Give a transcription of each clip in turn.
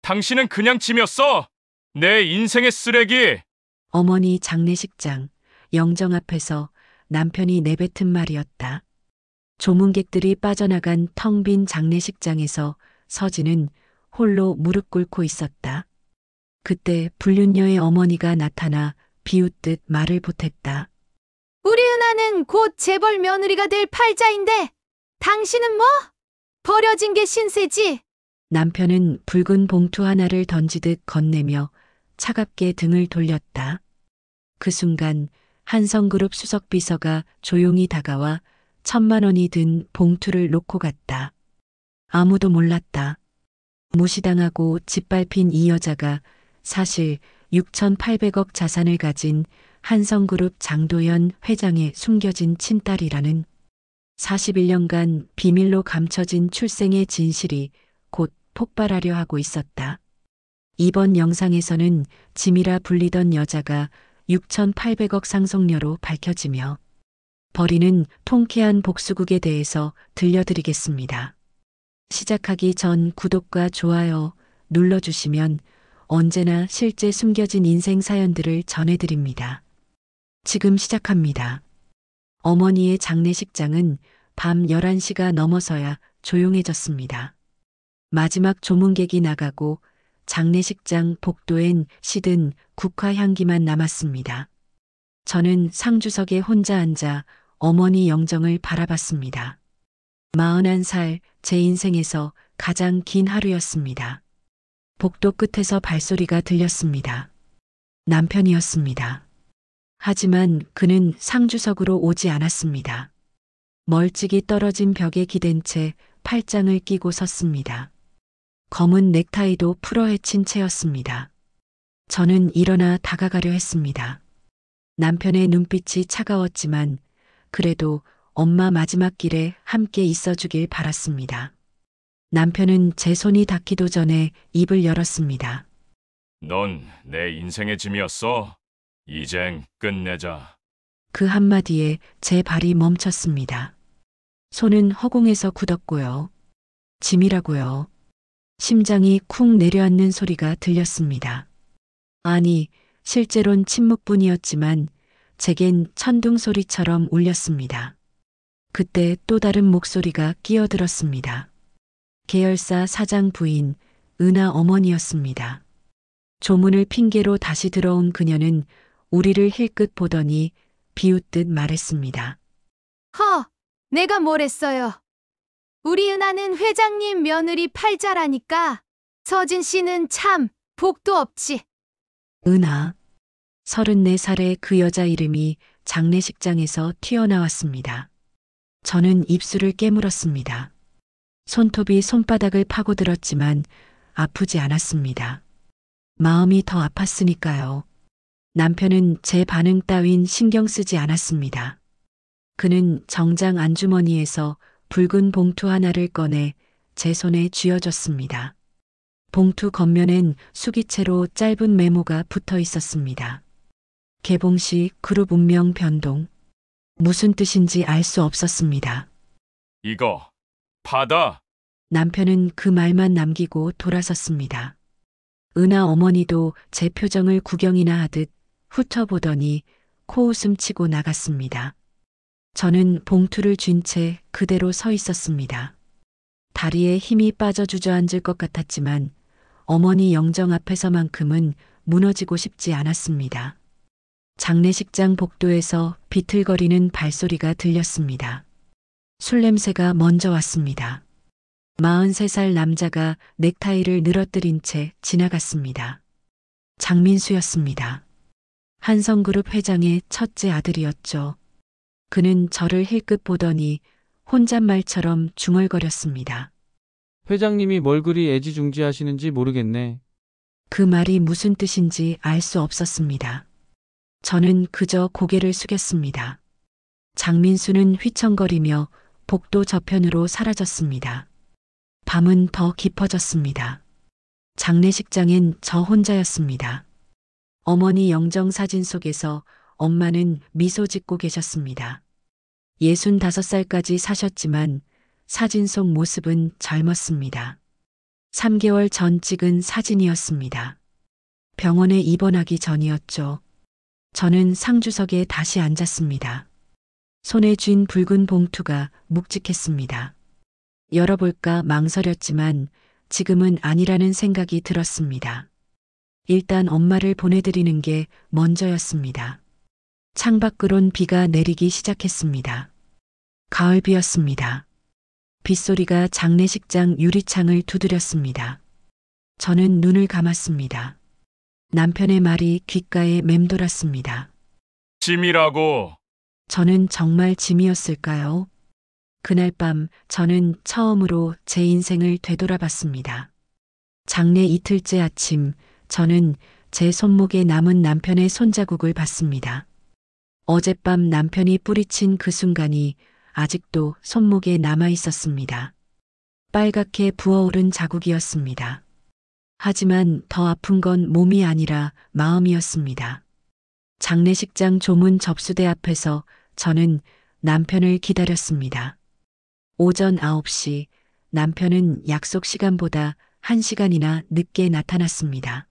당신은 그냥 짐이었어. 내 인생의 쓰레기. 어머니 장례식장, 영정 앞에서 남편이 내뱉은 말이었다. 조문객들이 빠져나간 텅 빈 장례식장에서 서진은 홀로 무릎 꿇고 있었다. 그때 불륜녀의 어머니가 나타나 비웃듯 말을 보탰다. 우리 은하는 곧 재벌 며느리가 될 팔자인데 당신은 뭐? 버려진 게 신세지. 남편은 붉은 봉투 하나를 던지듯 건네며 차갑게 등을 돌렸다. 그 순간 한성그룹 수석비서가 조용히 다가와 1,000만 원이 든 봉투를 놓고 갔다. 아무도 몰랐다. 무시당하고 짓밟힌 이 여자가 사실 6,800억 자산을 가진 한성그룹 장도연 회장의 숨겨진 친딸이라는 41년간 비밀로 감춰진 출생의 진실이 곧 폭발하려 하고 있었다. 이번 영상에서는 짐이라 불리던 여자가 6,800억 상속녀로 밝혀지며 벌이는 통쾌한 복수극에 대해서 들려드리겠습니다. 시작하기 전 구독과 좋아요 눌러주시면 언제나 실제 숨겨진 인생 사연들을 전해드립니다. 지금 시작합니다. 어머니의 장례식장은 밤 11시가 넘어서야 조용해졌습니다. 마지막 조문객이 나가고 장례식장 복도엔 시든 국화 향기만 남았습니다. 저는 상주석에 혼자 앉아 어머니 영정을 바라봤습니다. 41살 제 인생에서 가장 긴 하루였습니다. 복도 끝에서 발소리가 들렸습니다. 남편이었습니다. 하지만 그는 상주석으로 오지 않았습니다. 멀찍이 떨어진 벽에 기댄 채 팔짱을 끼고 섰습니다. 검은 넥타이도 풀어헤친 채였습니다. 저는 일어나 다가가려 했습니다. 남편의 눈빛이 차가웠지만 그래도 엄마 마지막 길에 함께 있어주길 바랐습니다. 남편은 제 손이 닿기도 전에 입을 열었습니다. 넌 내 인생의 짐이었어. 이젠 끝내자. 그 한마디에 제 발이 멈췄습니다. 손은 허공에서 굳었고요. 짐이라고요. 심장이 쿵 내려앉는 소리가 들렸습니다. 아니, 실제론 침묵뿐이었지만 제겐 천둥 소리처럼 울렸습니다. 그때 또 다른 목소리가 끼어들었습니다. 계열사 사장 부인 은하 어머니였습니다. 조문을 핑계로 다시 들어온 그녀는 우리를 힐끗 보더니 비웃듯 말했습니다. 내가 뭘 했어요. 우리 은하는 회장님 며느리 팔자라니까 서진 씨는 참 복도 없지. 은하. 34살의 그 여자 이름이 장례식장에서 튀어나왔습니다. 저는 입술을 깨물었습니다. 손톱이 손바닥을 파고들었지만 아프지 않았습니다. 마음이 더 아팠으니까요. 남편은 제 반응 따윈 신경 쓰지 않았습니다. 그는 정장 안주머니에서 붉은 봉투 하나를 꺼내 제 손에 쥐어줬습니다. 봉투 겉면엔 수기체로 짧은 메모가 붙어 있었습니다. 개봉 시 그룹 운명 변동. 무슨 뜻인지 알 수 없었습니다. 이거 받아. 남편은 그 말만 남기고 돌아섰습니다. 은하 어머니도 제 표정을 구경이나 하듯 훑어보더니 코웃음 치고 나갔습니다. 저는 봉투를 쥔 채 그대로 서 있었습니다. 다리에 힘이 빠져 주저앉을 것 같았지만 어머니 영정 앞에서만큼은 무너지고 싶지 않았습니다. 장례식장 복도에서 비틀거리는 발소리가 들렸습니다. 술 냄새가 먼저 왔습니다. 43살 남자가 넥타이를 늘어뜨린 채 지나갔습니다. 장민수였습니다. 한성그룹 회장의 첫째 아들이었죠. 그는 저를 힐끗 보더니 혼잣말처럼 중얼거렸습니다. 회장님이 뭘 그리 애지중지하시는지 모르겠네. 그 말이 무슨 뜻인지 알 수 없었습니다. 저는 그저 고개를 숙였습니다. 장민수는 휘청거리며 복도 저편으로 사라졌습니다. 밤은 더 깊어졌습니다. 장례식장엔 저 혼자였습니다. 어머니 영정 사진 속에서 엄마는 미소 짓고 계셨습니다. 65살까지 사셨지만 사진 속 모습은 젊었습니다. 3개월 전 찍은 사진이었습니다. 병원에 입원하기 전이었죠. 저는 상주석에 다시 앉았습니다. 손에 쥔 붉은 봉투가 묵직했습니다. 열어볼까 망설였지만 지금은 아니라는 생각이 들었습니다. 일단 엄마를 보내드리는 게 먼저였습니다. 창밖으론 비가 내리기 시작했습니다. 가을비였습니다. 빗소리가 장례식장 유리창을 두드렸습니다. 저는 눈을 감았습니다. 남편의 말이 귓가에 맴돌았습니다. 짐이라고. 저는 정말 짐이었을까요? 그날 밤 저는 처음으로 제 인생을 되돌아봤습니다. 장례 이틀째 아침, 저는 제 손목에 남은 남편의 손자국을 봤습니다. 어젯밤 남편이 뿌리친 그 순간이 아직도 손목에 남아 있었습니다. 빨갛게 부어오른 자국이었습니다. 하지만 더 아픈 건 몸이 아니라 마음이었습니다. 장례식장 조문 접수대 앞에서 저는 남편을 기다렸습니다. 오전 9시, 남편은 약속 시간보다 1시간이나 늦게 나타났습니다.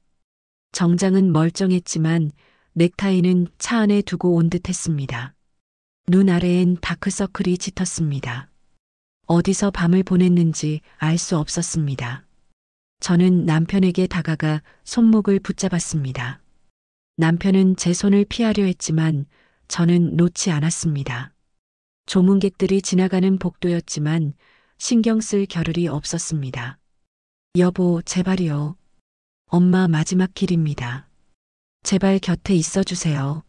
정장은 멀쩡했지만 넥타이는 차 안에 두고 온 듯했습니다. 눈 아래엔 다크서클이 짙었습니다. 어디서 밤을 보냈는지 알 수 없었습니다. 저는 남편에게 다가가 손목을 붙잡았습니다. 남편은 제 손을 피하려 했지만 저는 놓지 않았습니다. 조문객들이 지나가는 복도였지만 신경 쓸 겨를이 없었습니다. 여보, 제발이요. 엄마 마지막 길입니다. 제발 곁에 있어 주세요.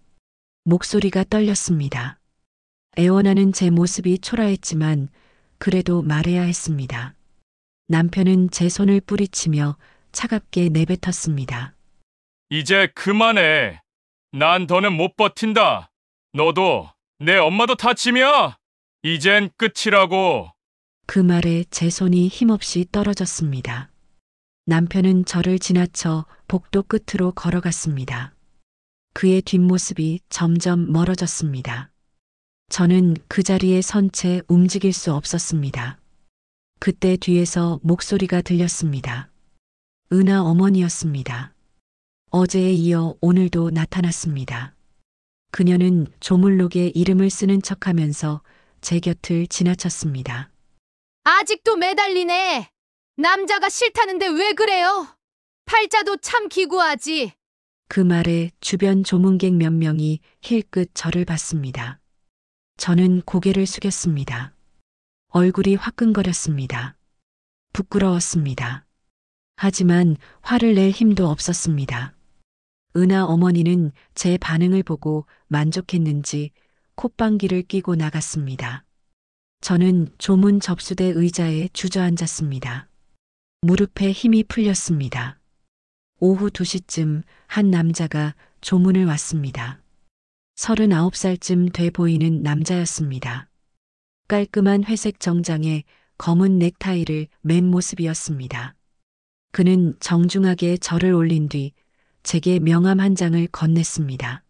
목소리가 떨렸습니다. 애원하는 제 모습이 초라했지만 그래도 말해야 했습니다. 남편은 제 손을 뿌리치며 차갑게 내뱉었습니다. 이제 그만해. 난 더는 못 버틴다. 너도 내 엄마도 다 짐이야. 이젠 끝이라고. 그 말에 제 손이 힘없이 떨어졌습니다. 남편은 저를 지나쳐 복도 끝으로 걸어갔습니다. 그의 뒷모습이 점점 멀어졌습니다. 저는 그 자리에 선 채 움직일 수 없었습니다. 그때 뒤에서 목소리가 들렸습니다. 은하 어머니였습니다. 어제에 이어 오늘도 나타났습니다. 그녀는 조물록에 이름을 쓰는 척하면서 제 곁을 지나쳤습니다. 아직도 매달리네. 남자가 싫다는데 왜 그래요? 팔자도 참 기구하지. 그 말에 주변 조문객 몇 명이 힐끗 저를 봤습니다. 저는 고개를 숙였습니다. 얼굴이 화끈거렸습니다. 부끄러웠습니다. 하지만 화를 낼 힘도 없었습니다. 은하 어머니는 제 반응을 보고 만족했는지 콧방귀를 뀌고 나갔습니다. 저는 조문 접수대 의자에 주저앉았습니다. 무릎에 힘이 풀렸습니다. 오후 2시쯤 한 남자가 조문을 왔습니다. 39살쯤 돼 보이는 남자였습니다. 깔끔한 회색 정장에 검은 넥타이를 맨 모습이었습니다. 그는 정중하게 절을 올린 뒤 제게 명함 한 장을 건넸습니다.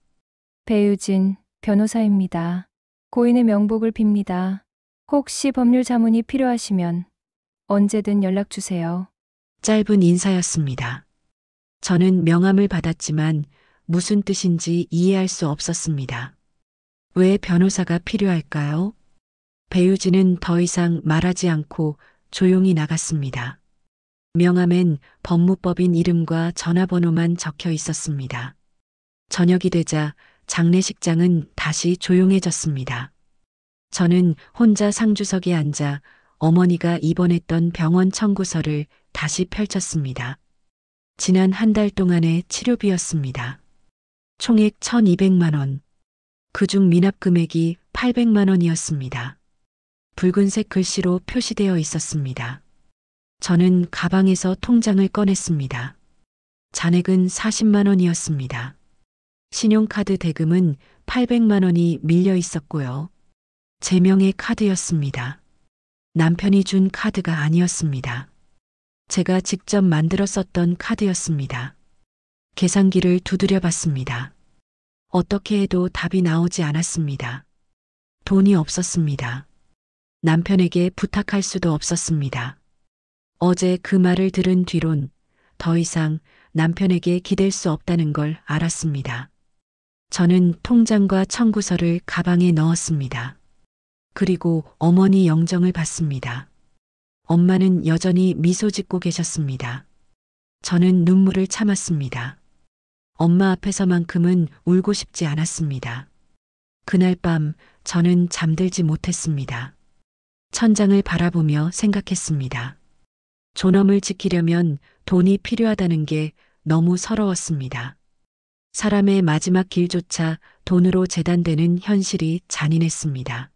배유진 변호사입니다. 고인의 명복을 빕니다. 혹시 법률 자문이 필요하시면 언제든 연락 주세요. 짧은 인사였습니다. 저는 명함을 받았지만 무슨 뜻인지 이해할 수 없었습니다. 왜 변호사가 필요할까요? 배유진은 더 이상 말하지 않고 조용히 나갔습니다. 명함엔 법무법인 이름과 전화번호만 적혀 있었습니다. 저녁이 되자 장례식장은 다시 조용해졌습니다. 저는 혼자 상주석에 앉아 어머니가 입원했던 병원 청구서를 다시 펼쳤습니다. 지난 한 달 동안의 치료비였습니다. 총액 1,200만 원. 그중 미납 금액이 800만 원이었습니다. 붉은색 글씨로 표시되어 있었습니다. 저는 가방에서 통장을 꺼냈습니다. 잔액은 40만 원이었습니다. 신용카드 대금은 800만 원이 밀려 있었고요. 제 명의 카드였습니다. 남편이 준 카드가 아니었습니다. 제가 직접 만들어 썼던 카드였습니다. 계산기를 두드려 봤습니다. 어떻게 해도 답이 나오지 않았습니다. 돈이 없었습니다. 남편에게 부탁할 수도 없었습니다. 어제 그 말을 들은 뒤론 더 이상 남편에게 기댈 수 없다는 걸 알았습니다. 저는 통장과 청구서를 가방에 넣었습니다. 그리고 어머니 영정을 받습니다. 엄마는 여전히 미소 짓고 계셨습니다. 저는 눈물을 참았습니다. 엄마 앞에서만큼은 울고 싶지 않았습니다. 그날 밤 저는 잠들지 못했습니다. 천장을 바라보며 생각했습니다. 존엄을 지키려면 돈이 필요하다는 게 너무 서러웠습니다. 사람의 마지막 길조차 돈으로 재단되는 현실이 잔인했습니다.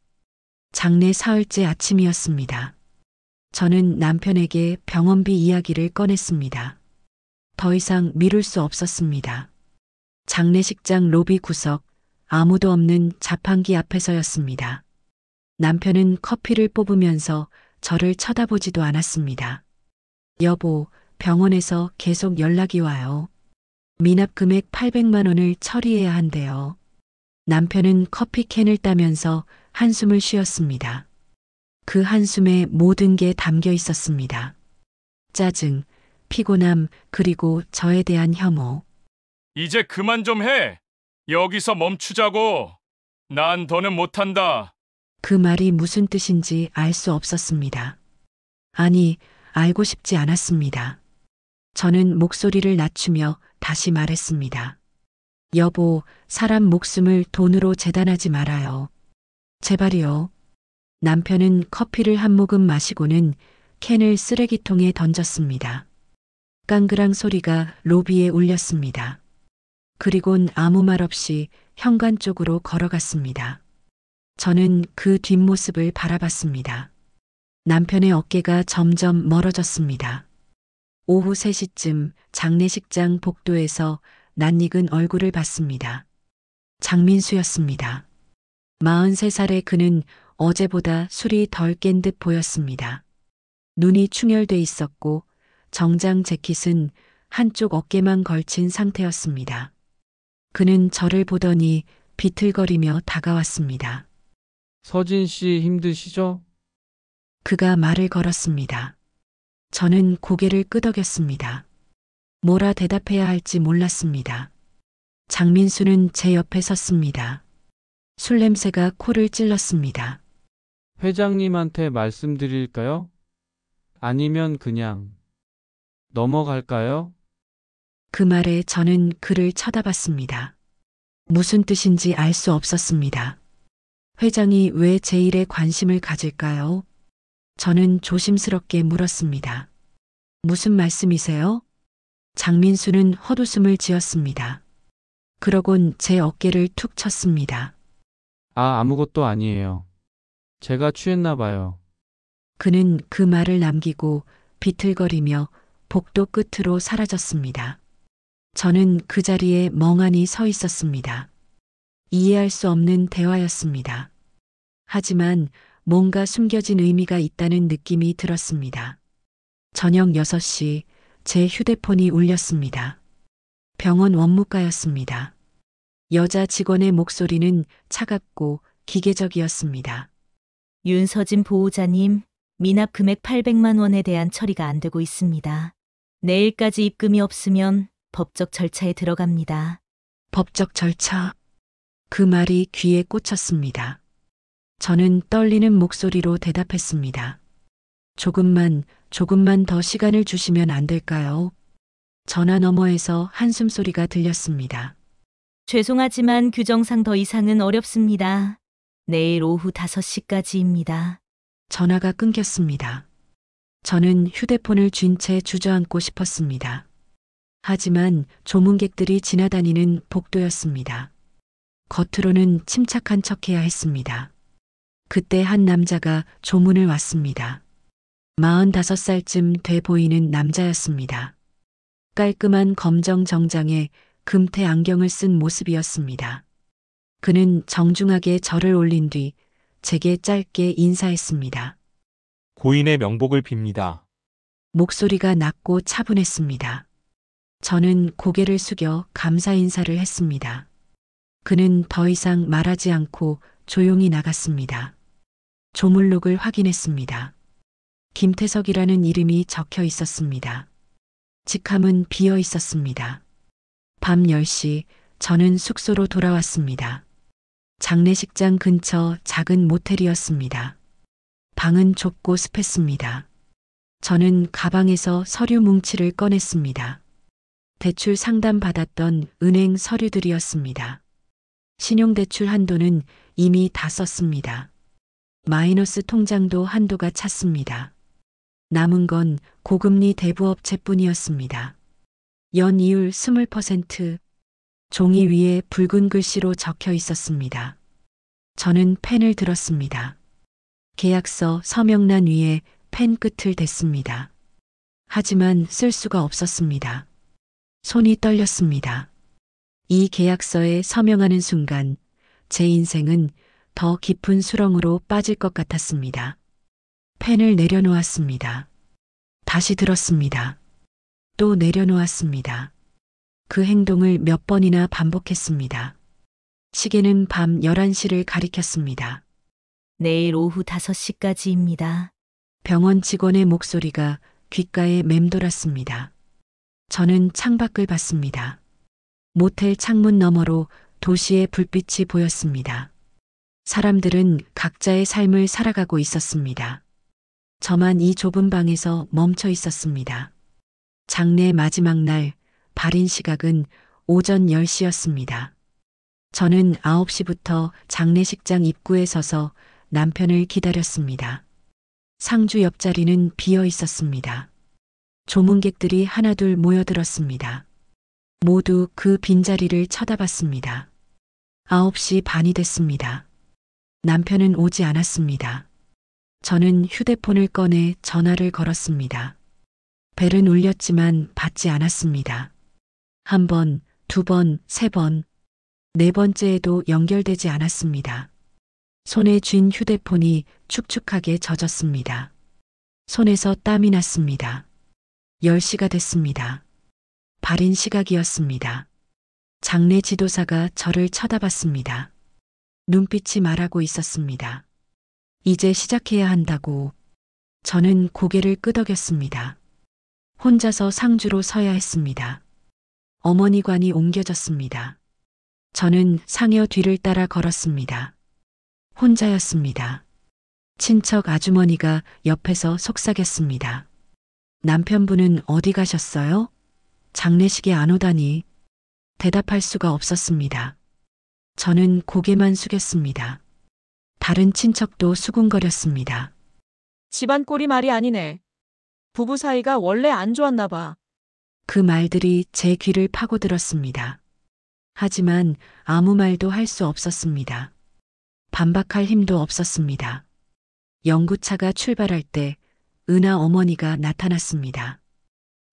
장례 사흘째 아침이었습니다. 저는 남편에게 병원비 이야기를 꺼냈습니다. 더 이상 미룰 수 없었습니다. 장례식장 로비 구석, 아무도 없는 자판기 앞에서였습니다. 남편은 커피를 뽑으면서 저를 쳐다보지도 않았습니다. 여보, 병원에서 계속 연락이 와요. 미납 금액 800만 원을 처리해야 한대요. 남편은 커피캔을 따면서 한숨을 쉬었습니다. 그 한숨에 모든 게 담겨 있었습니다. 짜증, 피곤함, 그리고 저에 대한 혐오. 이제 그만 좀 해. 여기서 멈추자고. 난 더는 못한다. 그 말이 무슨 뜻인지 알 수 없었습니다. 아니, 알고 싶지 않았습니다. 저는 목소리를 낮추며 다시 말했습니다. 여보, 사람 목숨을 돈으로 재단하지 말아요. 제발이요. 남편은 커피를 한 모금 마시고는 캔을 쓰레기통에 던졌습니다. 깡그랑 소리가 로비에 울렸습니다. 그리곤 아무 말 없이 현관 쪽으로 걸어갔습니다. 저는 그 뒷모습을 바라봤습니다. 남편의 어깨가 점점 멀어졌습니다. 오후 3시쯤 장례식장 복도에서 낯익은 얼굴을 봤습니다. 장민수였습니다. 43살의 그는 어제보다 술이 덜 깬 듯 보였습니다. 눈이 충혈돼 있었고 정장 재킷은 한쪽 어깨만 걸친 상태였습니다. 그는 저를 보더니 비틀거리며 다가왔습니다. 서진 씨 힘드시죠? 그가 말을 걸었습니다. 저는 고개를 끄덕였습니다. 뭐라 대답해야 할지 몰랐습니다. 장민수는 제 옆에 섰습니다. 술 냄새가 코를 찔렀습니다. 회장님한테 말씀드릴까요? 아니면 그냥 넘어갈까요? 그 말에 저는 그를 쳐다봤습니다. 무슨 뜻인지 알 수 없었습니다. 회장이 왜 제 일에 관심을 가질까요? 저는 조심스럽게 물었습니다. 무슨 말씀이세요? 장민수는 헛웃음을 지었습니다. 그러곤 제 어깨를 툭 쳤습니다. 아무것도 아니에요. 제가 취했나 봐요. 그는 그 말을 남기고 비틀거리며 복도 끝으로 사라졌습니다. 저는 그 자리에 멍하니 서 있었습니다. 이해할 수 없는 대화였습니다. 하지만 뭔가 숨겨진 의미가 있다는 느낌이 들었습니다. 저녁 6시 제 휴대폰이 울렸습니다. 병원 원무과였습니다. 여자 직원의 목소리는 차갑고 기계적이었습니다. 윤서진 보호자님, 미납 금액 800만 원에 대한 처리가 안 되고 있습니다. 내일까지 입금이 없으면 법적 절차에 들어갑니다. 법적 절차. 그 말이 귀에 꽂혔습니다. 저는 떨리는 목소리로 대답했습니다. 조금만 더 시간을 주시면 안 될까요? 전화 너머에서 한숨소리가 들렸습니다. 죄송하지만 규정상 더 이상은 어렵습니다. 내일 오후 5시까지입니다. 전화가 끊겼습니다. 저는 휴대폰을 쥔 채 주저앉고 싶었습니다. 하지만 조문객들이 지나다니는 복도였습니다. 겉으로는 침착한 척해야 했습니다. 그때 한 남자가 조문을 왔습니다. 45살쯤 돼 보이는 남자였습니다. 깔끔한 검정 정장에 금태 안경을 쓴 모습이었습니다. 그는 정중하게 절을 올린 뒤 제게 짧게 인사했습니다. 고인의 명복을 빕니다. 목소리가 낮고 차분했습니다. 저는 고개를 숙여 감사 인사를 했습니다. 그는 더 이상 말하지 않고 조용히 나갔습니다. 조물록을 확인했습니다. 김태석이라는 이름이 적혀 있었습니다. 직함은 비어 있었습니다. 밤 10시 저는 숙소로 돌아왔습니다. 장례식장 근처 작은 모텔이었습니다. 방은 좁고 습했습니다. 저는 가방에서 서류 뭉치를 꺼냈습니다. 대출 상담 받았던 은행 서류들이었습니다. 신용대출 한도는 이미 다 썼습니다. 마이너스 통장도 한도가 찼습니다. 남은 건 고금리 대부업체뿐이었습니다. 연이율 20%, 종이 위에 붉은 글씨로 적혀 있었습니다. 저는 펜을 들었습니다. 계약서 서명란 위에 펜 끝을 댔습니다. 하지만 쓸 수가 없었습니다. 손이 떨렸습니다. 이 계약서에 서명하는 순간 제 인생은 더 깊은 수렁으로 빠질 것 같았습니다. 펜을 내려놓았습니다. 다시 들었습니다. 또 내려놓았습니다. 그 행동을 몇 번이나 반복했습니다. 시계는 밤 11시를 가리켰습니다. 내일 오후 5시까지입니다. 병원 직원의 목소리가 귓가에 맴돌았습니다. 저는 창밖을 봤습니다. 모텔 창문 너머로 도시의 불빛이 보였습니다. 사람들은 각자의 삶을 살아가고 있었습니다. 저만 이 좁은 방에서 멈춰 있었습니다. 장례 마지막 날 발인 시각은 오전 10시였습니다. 저는 9시부터 장례식장 입구에 서서 남편을 기다렸습니다. 상주 옆자리는 비어 있었습니다. 조문객들이 하나둘 모여들었습니다. 모두 그 빈자리를 쳐다봤습니다. 9시 반이 됐습니다. 남편은 오지 않았습니다. 저는 휴대폰을 꺼내 전화를 걸었습니다. 벨은 울렸지만 받지 않았습니다. 한 번, 두 번, 세 번, 네 번째에도 연결되지 않았습니다. 손에 쥔 휴대폰이 축축하게 젖었습니다. 손에서 땀이 났습니다. 10시가 됐습니다. 발인 시각이었습니다. 장례 지도사가 저를 쳐다봤습니다. 눈빛이 말하고 있었습니다. 이제 시작해야 한다고. 저는 고개를 끄덕였습니다. 혼자서 상주로 서야 했습니다. 어머니관이 옮겨졌습니다. 저는 상여 뒤를 따라 걸었습니다. 혼자였습니다. 친척 아주머니가 옆에서 속삭였습니다. 남편분은 어디 가셨어요? 장례식에 안 오다니. 대답할 수가 없었습니다. 저는 고개만 숙였습니다. 다른 친척도 수군거렸습니다. 집안 꼴이 말이 아니네. 부부 사이가 원래 안 좋았나 봐. 그 말들이 제 귀를 파고들었습니다. 하지만 아무 말도 할 수 없었습니다. 반박할 힘도 없었습니다. 연구차가 출발할 때 은하 어머니가 나타났습니다.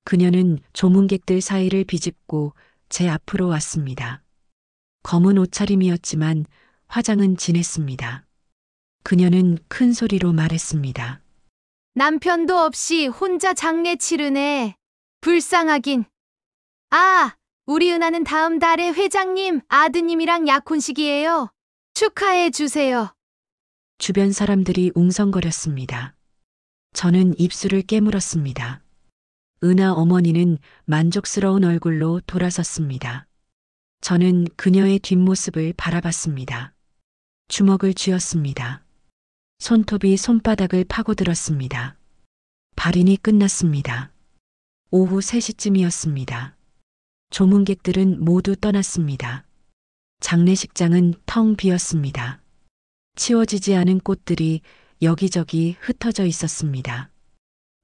그녀는 조문객들 사이를 비집고 제 앞으로 왔습니다. 검은 옷차림이었지만 화장은 진했습니다. 그녀는 큰 소리로 말했습니다. 남편도 없이 혼자 장례 치르네. 불쌍하긴. 아, 우리 은하는 다음 달에 회장님 아드님이랑 약혼식이에요. 축하해 주세요. 주변 사람들이 웅성거렸습니다. 저는 입술을 깨물었습니다. 은하 어머니는 만족스러운 얼굴로 돌아섰습니다. 저는 그녀의 뒷모습을 바라봤습니다. 주먹을 쥐었습니다. 손톱이 손바닥을 파고들었습니다. 발인이 끝났습니다. 오후 3시쯤이었습니다. 조문객들은 모두 떠났습니다. 장례식장은 텅 비었습니다. 치워지지 않은 꽃들이 여기저기 흩어져 있었습니다.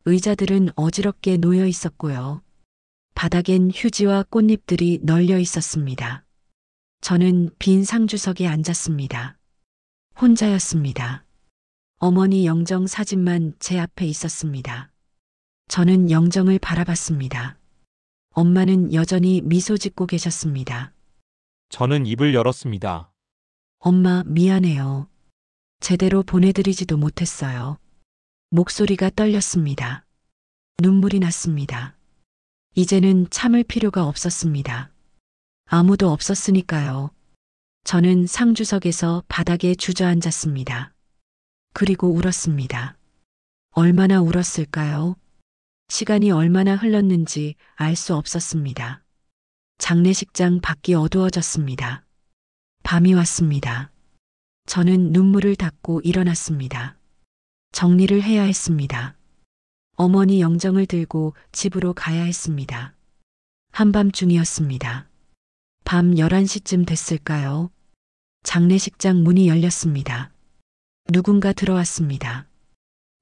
의자들은 어지럽게 놓여 있었고요. 바닥엔 휴지와 꽃잎들이 널려 있었습니다. 저는 빈 상주석에 앉았습니다. 혼자였습니다. 어머니 영정 사진만 제 앞에 있었습니다. 저는 영정을 바라봤습니다. 엄마는 여전히 미소 짓고 계셨습니다. 저는 입을 열었습니다. 엄마, 미안해요. 제대로 보내드리지도 못했어요. 목소리가 떨렸습니다. 눈물이 났습니다. 이제는 참을 필요가 없었습니다. 아무도 없었으니까요. 저는 상주석에서 바닥에 주저앉았습니다. 그리고 울었습니다. 얼마나 울었을까요? 시간이 얼마나 흘렀는지 알 수 없었습니다. 장례식장 밖이 어두워졌습니다. 밤이 왔습니다. 저는 눈물을 닦고 일어났습니다. 정리를 해야 했습니다. 어머니 영정을 들고 집으로 가야 했습니다. 한밤중이었습니다. 밤 11시쯤 됐을까요? 장례식장 문이 열렸습니다. 누군가 들어왔습니다.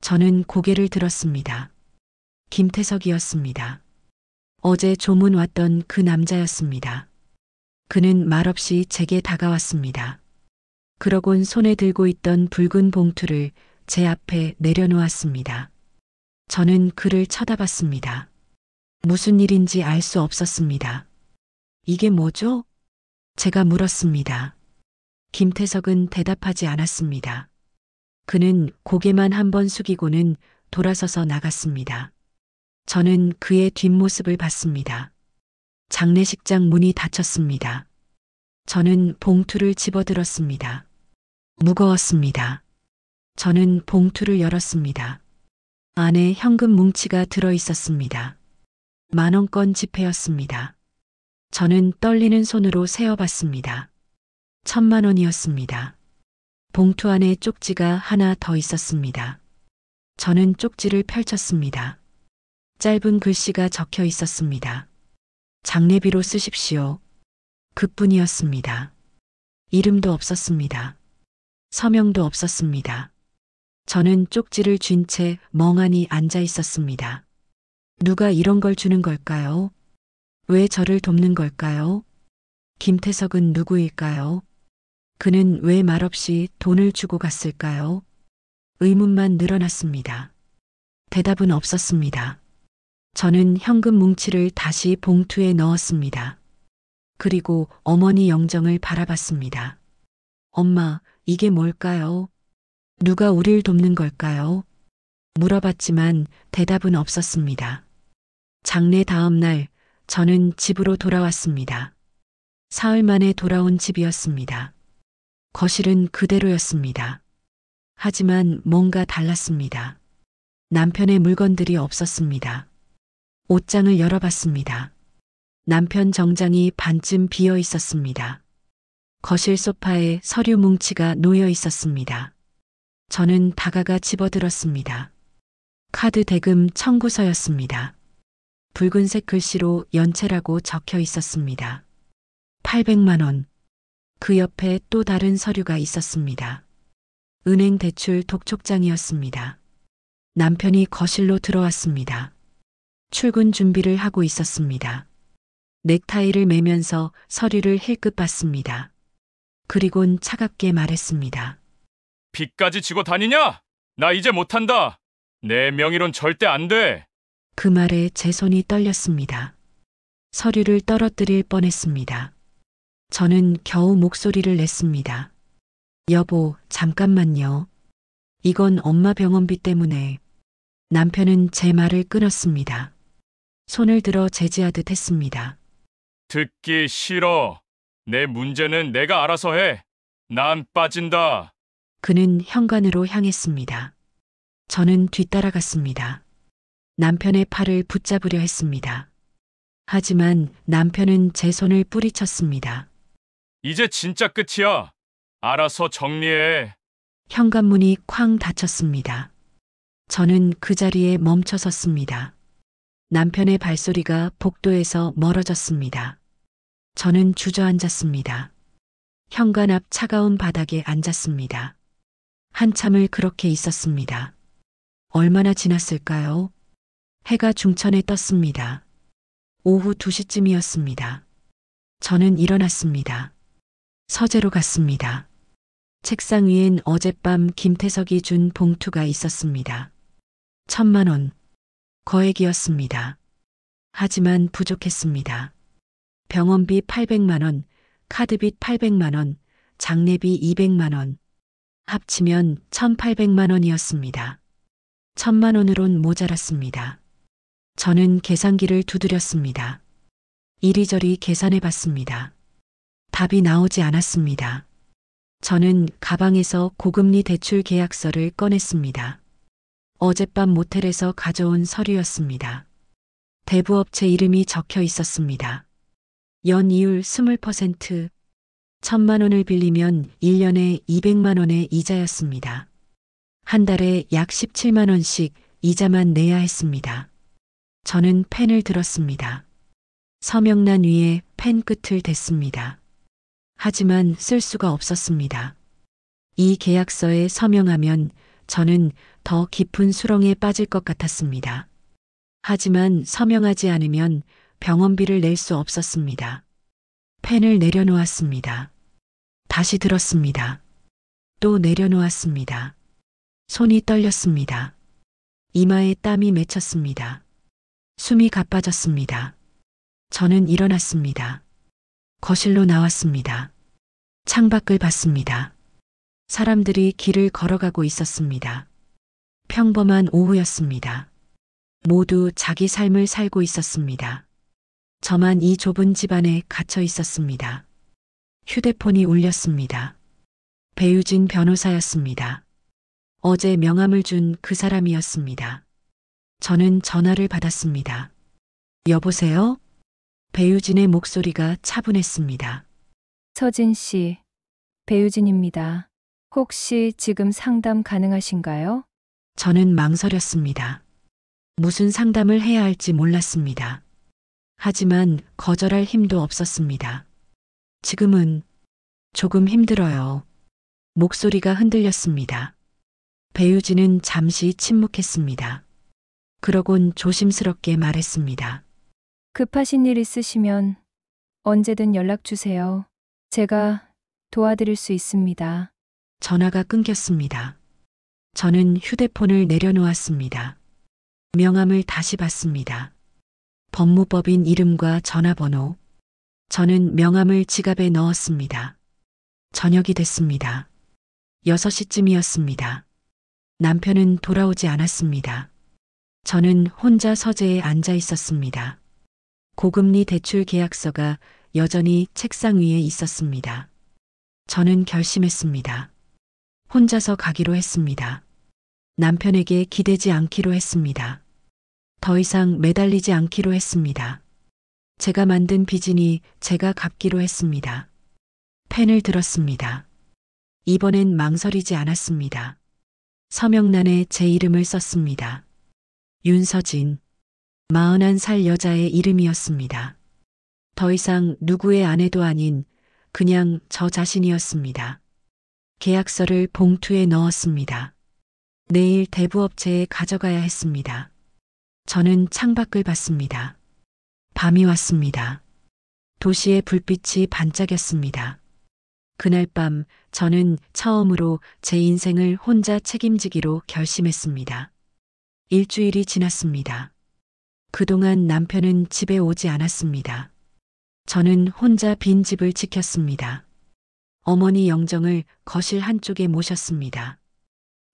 저는 고개를 들었습니다. 김태석이었습니다. 어제 조문 왔던 그 남자였습니다. 그는 말없이 제게 다가왔습니다. 그러곤 손에 들고 있던 붉은 봉투를 제 앞에 내려놓았습니다. 저는 그를 쳐다봤습니다. 무슨 일인지 알 수 없었습니다. 이게 뭐죠? 제가 물었습니다. 김태석은 대답하지 않았습니다. 그는 고개만 한번 숙이고는 돌아서서 나갔습니다. 저는 그의 뒷모습을 봤습니다. 장례식장 문이 닫혔습니다. 저는 봉투를 집어들었습니다. 무거웠습니다. 저는 봉투를 열었습니다. 안에 현금 뭉치가 들어 있었습니다. 10,000원 지폐였습니다. 저는 떨리는 손으로 세어봤습니다. 1,000,000원이었습니다. 봉투 안에 쪽지가 하나 더 있었습니다. 저는 쪽지를 펼쳤습니다. 짧은 글씨가 적혀 있었습니다. 장례비로 쓰십시오. 그뿐이었습니다. 이름도 없었습니다. 서명도 없었습니다. 저는 쪽지를 쥔 채 멍하니 앉아 있었습니다. 누가 이런 걸 주는 걸까요? 왜 저를 돕는 걸까요? 김태석은 누구일까요? 그는 왜 말없이 돈을 주고 갔을까요? 의문만 늘어났습니다. 대답은 없었습니다. 저는 현금 뭉치를 다시 봉투에 넣었습니다. 그리고 어머니 영정을 바라봤습니다. 엄마, 이게 뭘까요? 누가 우릴 돕는 걸까요? 물어봤지만 대답은 없었습니다. 장례 다음 날 저는 집으로 돌아왔습니다. 사흘 만에 돌아온 집이었습니다. 거실은 그대로였습니다. 하지만 뭔가 달랐습니다. 남편의 물건들이 없었습니다. 옷장을 열어봤습니다. 남편 정장이 반쯤 비어 있었습니다. 거실 소파에 서류 뭉치가 놓여 있었습니다. 저는 다가가 집어들었습니다. 카드 대금 청구서였습니다. 붉은색 글씨로 연체라고 적혀 있었습니다. 800만 원. 그 옆에 또 다른 서류가 있었습니다. 은행 대출 독촉장이었습니다. 남편이 거실로 들어왔습니다. 출근 준비를 하고 있었습니다. 넥타이를 매면서 서류를 힐끗 봤습니다. 그리곤 차갑게 말했습니다. 빚까지 지고 다니냐? 나 이제 못한다. 내 명의론 절대 안 돼. 그 말에 제 손이 떨렸습니다. 서류를 떨어뜨릴 뻔했습니다. 저는 겨우 목소리를 냈습니다. 여보, 잠깐만요. 이건 엄마 병원비 때문에. 남편은 제 말을 끊었습니다. 손을 들어 제지하듯 했습니다. 듣기 싫어. 내 문제는 내가 알아서 해. 난 빠진다. 그는 현관으로 향했습니다. 저는 뒤따라갔습니다. 남편의 팔을 붙잡으려 했습니다. 하지만 남편은 제 손을 뿌리쳤습니다. 이제 진짜 끝이야. 알아서 정리해. 현관문이 쾅 닫혔습니다. 저는 그 자리에 멈춰 섰습니다. 남편의 발소리가 복도에서 멀어졌습니다. 저는 주저앉았습니다. 현관 앞 차가운 바닥에 앉았습니다. 한참을 그렇게 있었습니다. 얼마나 지났을까요? 해가 중천에 떴습니다. 오후 2시쯤이었습니다. 저는 일어났습니다. 서재로 갔습니다. 책상 위엔 어젯밤 김태석이 준 봉투가 있었습니다. 1,000만 원. 거액이었습니다. 하지만 부족했습니다. 병원비 800만 원, 카드빚 800만 원, 장례비 200만 원. 합치면 1,800만 원이었습니다. 1,000만 원으론 모자랐습니다. 저는 계산기를 두드렸습니다. 이리저리 계산해 봤습니다. 답이 나오지 않았습니다. 저는 가방에서 고금리 대출 계약서를 꺼냈습니다. 어젯밤 모텔에서 가져온 서류였습니다. 대부업체 이름이 적혀 있었습니다. 연이율 20%, 1,000만 원을 빌리면 1년에 200만 원의 이자였습니다. 한 달에 약 17만 원씩 이자만 내야 했습니다. 저는 펜을 들었습니다. 서명란 위에 펜 끝을 댔습니다. 하지만 쓸 수가 없었습니다. 이 계약서에 서명하면 저는 더 깊은 수렁에 빠질 것 같았습니다. 하지만 서명하지 않으면 병원비를 낼 수 없었습니다. 펜을 내려놓았습니다. 다시 들었습니다. 또 내려놓았습니다. 손이 떨렸습니다. 이마에 땀이 맺혔습니다. 숨이 가빠졌습니다. 저는 일어났습니다. 거실로 나왔습니다. 창밖을 봤습니다. 사람들이 길을 걸어가고 있었습니다. 평범한 오후였습니다. 모두 자기 삶을 살고 있었습니다. 저만 이 좁은 집 안에 갇혀 있었습니다. 휴대폰이 울렸습니다. 배유진 변호사였습니다. 어제 명함을 준 그 사람이었습니다. 저는 전화를 받았습니다. 여보세요? 배유진의 목소리가 차분했습니다. 서진 씨, 배유진입니다. 혹시 지금 상담 가능하신가요? 저는 망설였습니다. 무슨 상담을 해야 할지 몰랐습니다. 하지만 거절할 힘도 없었습니다. 지금은 조금 힘들어요. 목소리가 흔들렸습니다. 배유진은 잠시 침묵했습니다. 그러곤 조심스럽게 말했습니다. 급하신 일 있으시면 언제든 연락 주세요. 제가 도와드릴 수 있습니다. 전화가 끊겼습니다. 저는 휴대폰을 내려놓았습니다. 명함을 다시 봤습니다. 법무법인 이름과 전화번호. 저는 명함을 지갑에 넣었습니다. 저녁이 됐습니다. 6시쯤이었습니다. 남편은 돌아오지 않았습니다. 저는 혼자 서재에 앉아 있었습니다. 고금리 대출 계약서가 여전히 책상 위에 있었습니다. 저는 결심했습니다. 혼자서 가기로 했습니다. 남편에게 기대지 않기로 했습니다. 더 이상 매달리지 않기로 했습니다. 제가 만든 빚이니 제가 갚기로 했습니다. 펜을 들었습니다. 이번엔 망설이지 않았습니다. 서명란에 제 이름을 썼습니다. 윤서진, 41살 여자의 이름이었습니다. 더 이상 누구의 아내도 아닌 그냥 저 자신이었습니다. 계약서를 봉투에 넣었습니다. 내일 대부업체에 가져가야 했습니다. 저는 창밖을 봤습니다. 밤이 왔습니다. 도시의 불빛이 반짝였습니다. 그날 밤 저는 처음으로 제 인생을 혼자 책임지기로 결심했습니다. 일주일이 지났습니다. 그동안 남편은 집에 오지 않았습니다. 저는 혼자 빈 집을 지켰습니다. 어머니 영정을 거실 한쪽에 모셨습니다.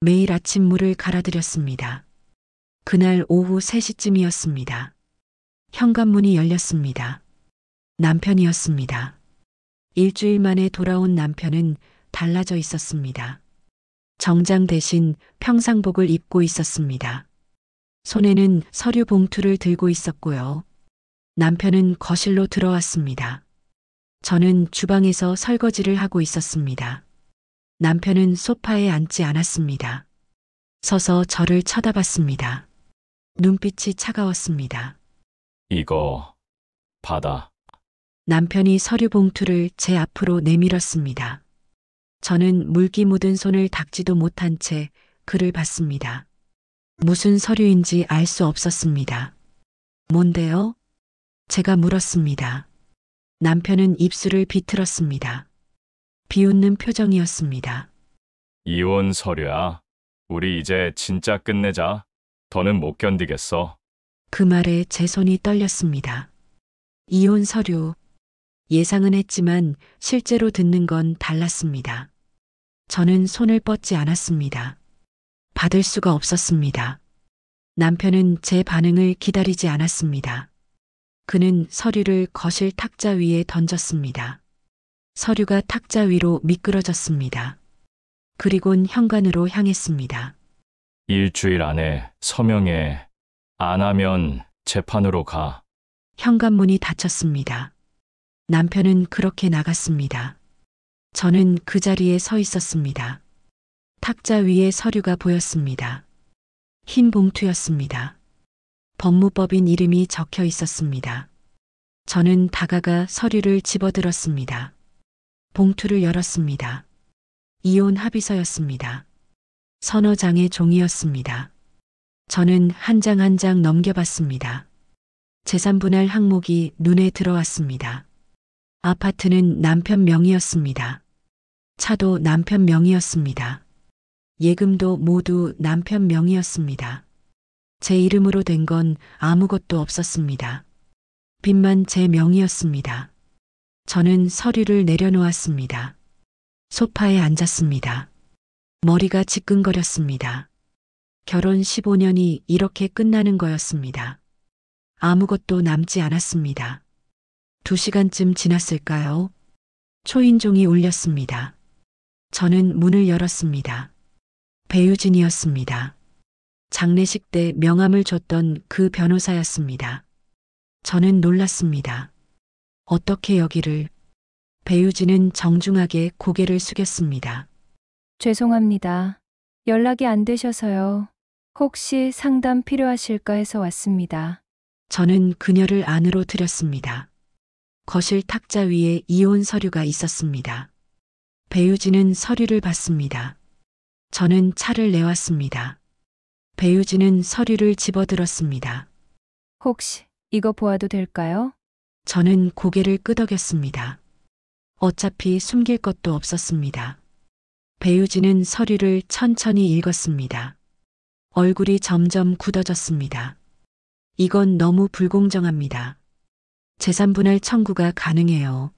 매일 아침 물을 갈아드렸습니다. 그날 오후 3시쯤이었습니다. 현관문이 열렸습니다. 남편이었습니다. 일주일 만에 돌아온 남편은 달라져 있었습니다. 정장 대신 평상복을 입고 있었습니다. 손에는 서류 봉투를 들고 있었고요. 남편은 거실로 들어왔습니다. 저는 주방에서 설거지를 하고 있었습니다. 남편은 소파에 앉지 않았습니다. 서서 저를 쳐다봤습니다. 눈빛이 차가웠습니다. 이거 받아. 남편이 서류 봉투를 제 앞으로 내밀었습니다. 저는 물기 묻은 손을 닦지도 못한 채 그를 봤습니다. 무슨 서류인지 알 수 없었습니다. 뭔데요? 제가 물었습니다. 남편은 입술을 비틀었습니다. 비웃는 표정이었습니다. 이혼 서류야. 우리 이제 진짜 끝내자. 더는 못 견디겠어. 그 말에 제 손이 떨렸습니다. 이혼 서류. 예상은 했지만 실제로 듣는 건 달랐습니다. 저는 손을 뻗지 않았습니다. 받을 수가 없었습니다. 남편은 제 반응을 기다리지 않았습니다. 그는 서류를 거실 탁자 위에 던졌습니다. 서류가 탁자 위로 미끄러졌습니다. 그리곤 현관으로 향했습니다. 일주일 안에 서명해. 안 하면 재판으로 가. 현관문이 닫혔습니다. 남편은 그렇게 나갔습니다. 저는 그 자리에 서 있었습니다. 탁자 위에 서류가 보였습니다. 흰 봉투였습니다. 법무법인 이름이 적혀 있었습니다. 저는 다가가 서류를 집어들었습니다. 봉투를 열었습니다. 이혼 합의서였습니다. 서너 장의 종이였습니다. 저는 한 장 한 장 넘겨봤습니다. 재산분할 항목이 눈에 들어왔습니다. 아파트는 남편 명의였습니다. 차도 남편 명의였습니다. 예금도 모두 남편 명의였습니다. 제 이름으로 된 건 아무것도 없었습니다. 빚만 제 명의였습니다. 저는 서류를 내려놓았습니다. 소파에 앉았습니다. 머리가 지끈거렸습니다. 결혼 15년이 이렇게 끝나는 거였습니다. 아무것도 남지 않았습니다. 2시간쯤 지났을까요? 초인종이 울렸습니다. 저는 문을 열었습니다. 배유진이었습니다. 장례식 때 명함을 줬던 그 변호사였습니다. 저는 놀랐습니다. 어떻게 여기를? 배유진은 정중하게 고개를 숙였습니다. 죄송합니다. 연락이 안 되셔서요. 혹시 상담 필요하실까 해서 왔습니다. 저는 그녀를 안으로 들였습니다. 거실 탁자 위에 이혼 서류가 있었습니다. 배유진은 서류를 봤습니다. 저는 차를 내왔습니다. 배유진은 서류를 집어들었습니다. 혹시 이거 보아도 될까요? 저는 고개를 끄덕였습니다. 어차피 숨길 것도 없었습니다. 배유진은 서류를 천천히 읽었습니다. 얼굴이 점점 굳어졌습니다. 이건 너무 불공정합니다. 재산분할 청구가 가능해요.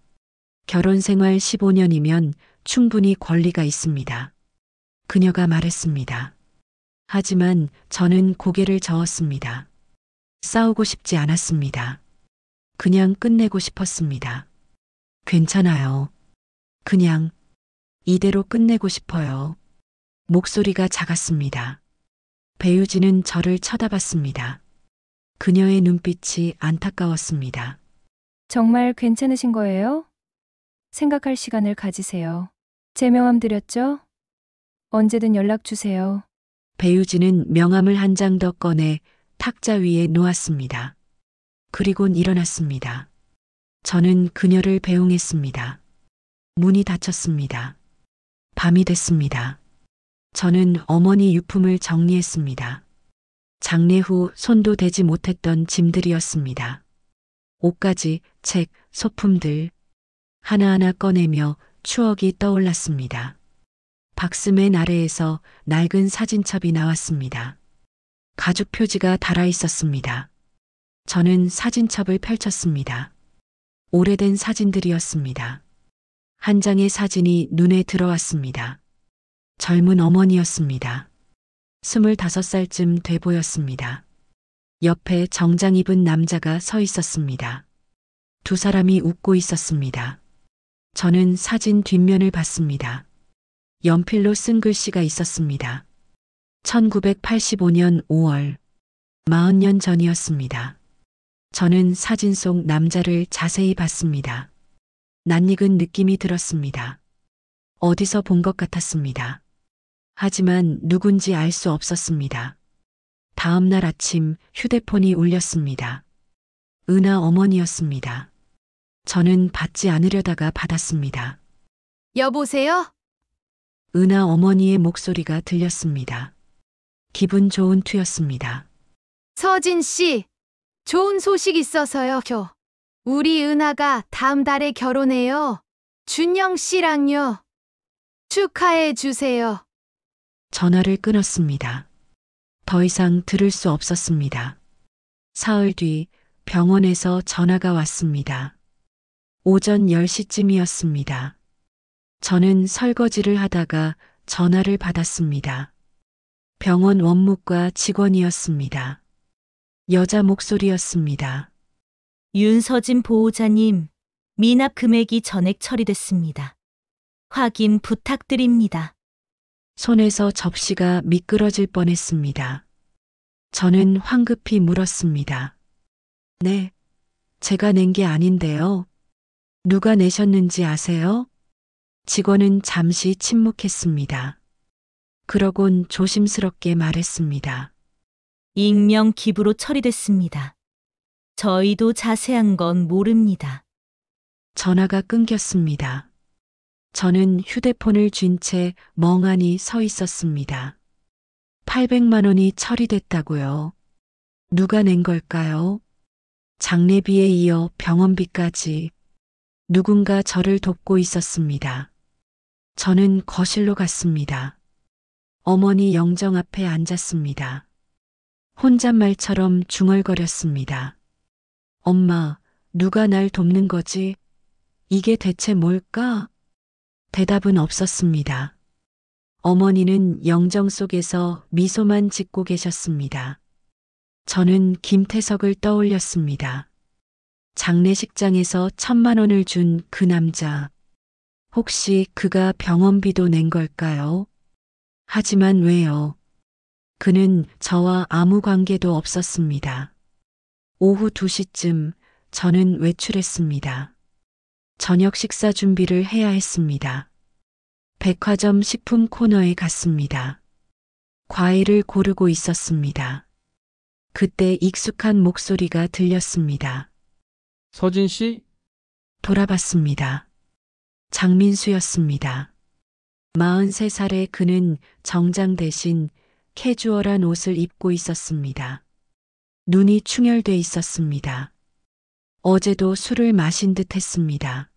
결혼 생활 15년이면 충분히 권리가 있습니다. 그녀가 말했습니다. 하지만 저는 고개를 저었습니다. 싸우고 싶지 않았습니다. 그냥 끝내고 싶었습니다. 괜찮아요. 그냥 이대로 끝내고 싶어요. 목소리가 작았습니다. 배유진은 저를 쳐다봤습니다. 그녀의 눈빛이 안타까웠습니다. 정말 괜찮으신 거예요? 생각할 시간을 가지세요. 제 명함 드렸죠? 언제든 연락 주세요. 배유진은 명함을 한 장 더 꺼내 탁자 위에 놓았습니다. 그리곤 일어났습니다. 저는 그녀를 배웅했습니다. 문이 닫혔습니다. 밤이 됐습니다. 저는 어머니 유품을 정리했습니다. 장례 후 손도 대지 못했던 짐들이었습니다. 옷가지, 책, 소품들 하나하나 꺼내며 추억이 떠올랐습니다. 박스맨 아래에서 낡은 사진첩이 나왔습니다. 가죽 표지가 달아 있었습니다. 저는 사진첩을 펼쳤습니다. 오래된 사진들이었습니다. 한 장의 사진이 눈에 들어왔습니다. 젊은 어머니였습니다. 25살쯤 돼 보였습니다. 옆에 정장 입은 남자가 서 있었습니다. 두 사람이 웃고 있었습니다. 저는 사진 뒷면을 봤습니다. 연필로 쓴 글씨가 있었습니다. 1985년 5월, 40년 전이었습니다. 저는 사진 속 남자를 자세히 봤습니다. 낯익은 느낌이 들었습니다. 어디서 본 것 같았습니다. 하지만 누군지 알 수 없었습니다. 다음 날 아침 휴대폰이 울렸습니다. 은하 어머니였습니다. 저는 받지 않으려다가 받았습니다. 여보세요? 은하 어머니의 목소리가 들렸습니다. 기분 좋은 투였습니다. 서진 씨, 좋은 소식 있어서요. 우리 은하가 다음 달에 결혼해요. 준영 씨랑요. 축하해 주세요. 전화를 끊었습니다. 더 이상 들을 수 없었습니다. 사흘 뒤 병원에서 전화가 왔습니다. 오전 10시쯤이었습니다. 저는 설거지를 하다가 전화를 받았습니다. 병원 원무과 직원이었습니다. 여자 목소리였습니다. 윤서진 보호자님, 미납 금액이 전액 처리됐습니다. 확인 부탁드립니다. 손에서 접시가 미끄러질 뻔했습니다. 저는 황급히 물었습니다. 네, 제가 낸 게 아닌데요. 누가 내셨는지 아세요? 직원은 잠시 침묵했습니다. 그러곤 조심스럽게 말했습니다. 익명 기부로 처리됐습니다. 저희도 자세한 건 모릅니다. 전화가 끊겼습니다. 저는 휴대폰을 쥔 채 멍하니 서 있었습니다. 800만 원이 처리됐다고요. 누가 낸 걸까요? 장례비에 이어 병원비까지 누군가 저를 돕고 있었습니다. 저는 거실로 갔습니다. 어머니 영정 앞에 앉았습니다. 혼잣말처럼 중얼거렸습니다. 엄마, 누가 날 돕는 거지? 이게 대체 뭘까? 대답은 없었습니다. 어머니는 영정 속에서 미소만 짓고 계셨습니다. 저는 김태석을 떠올렸습니다. 장례식장에서 1,000만 원을 준 그 남자. 혹시 그가 병원비도 낸 걸까요? 하지만 왜요? 그는 저와 아무 관계도 없었습니다. 오후 2시쯤 저는 외출했습니다. 저녁 식사 준비를 해야 했습니다. 백화점 식품 코너에 갔습니다. 과일을 고르고 있었습니다. 그때 익숙한 목소리가 들렸습니다. 서진 씨? 돌아봤습니다. 장민수였습니다. 43살의 그는 정장 대신 캐주얼한 옷을 입고 있었습니다. 눈이 충혈돼 있었습니다. 어제도 술을 마신 듯 했습니다.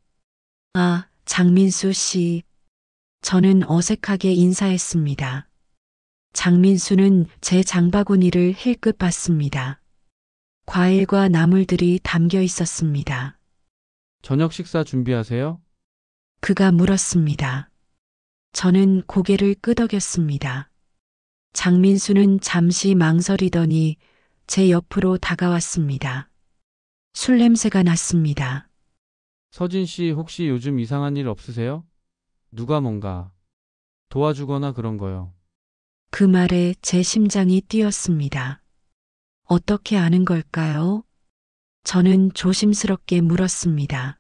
아, 장민수 씨. 저는 어색하게 인사했습니다. 장민수는 제 장바구니를 힐끗 봤습니다. 과일과 나물들이 담겨 있었습니다. 저녁 식사 준비하세요? 그가 물었습니다. 저는 고개를 끄덕였습니다. 장민수는 잠시 망설이더니 제 옆으로 다가왔습니다. 술 냄새가 났습니다. 서진 씨 혹시 요즘 이상한 일 없으세요? 누가 뭔가 도와주거나 그런 거요. 그 말에 제 심장이 뛰었습니다. 어떻게 아는 걸까요? 저는 조심스럽게 물었습니다.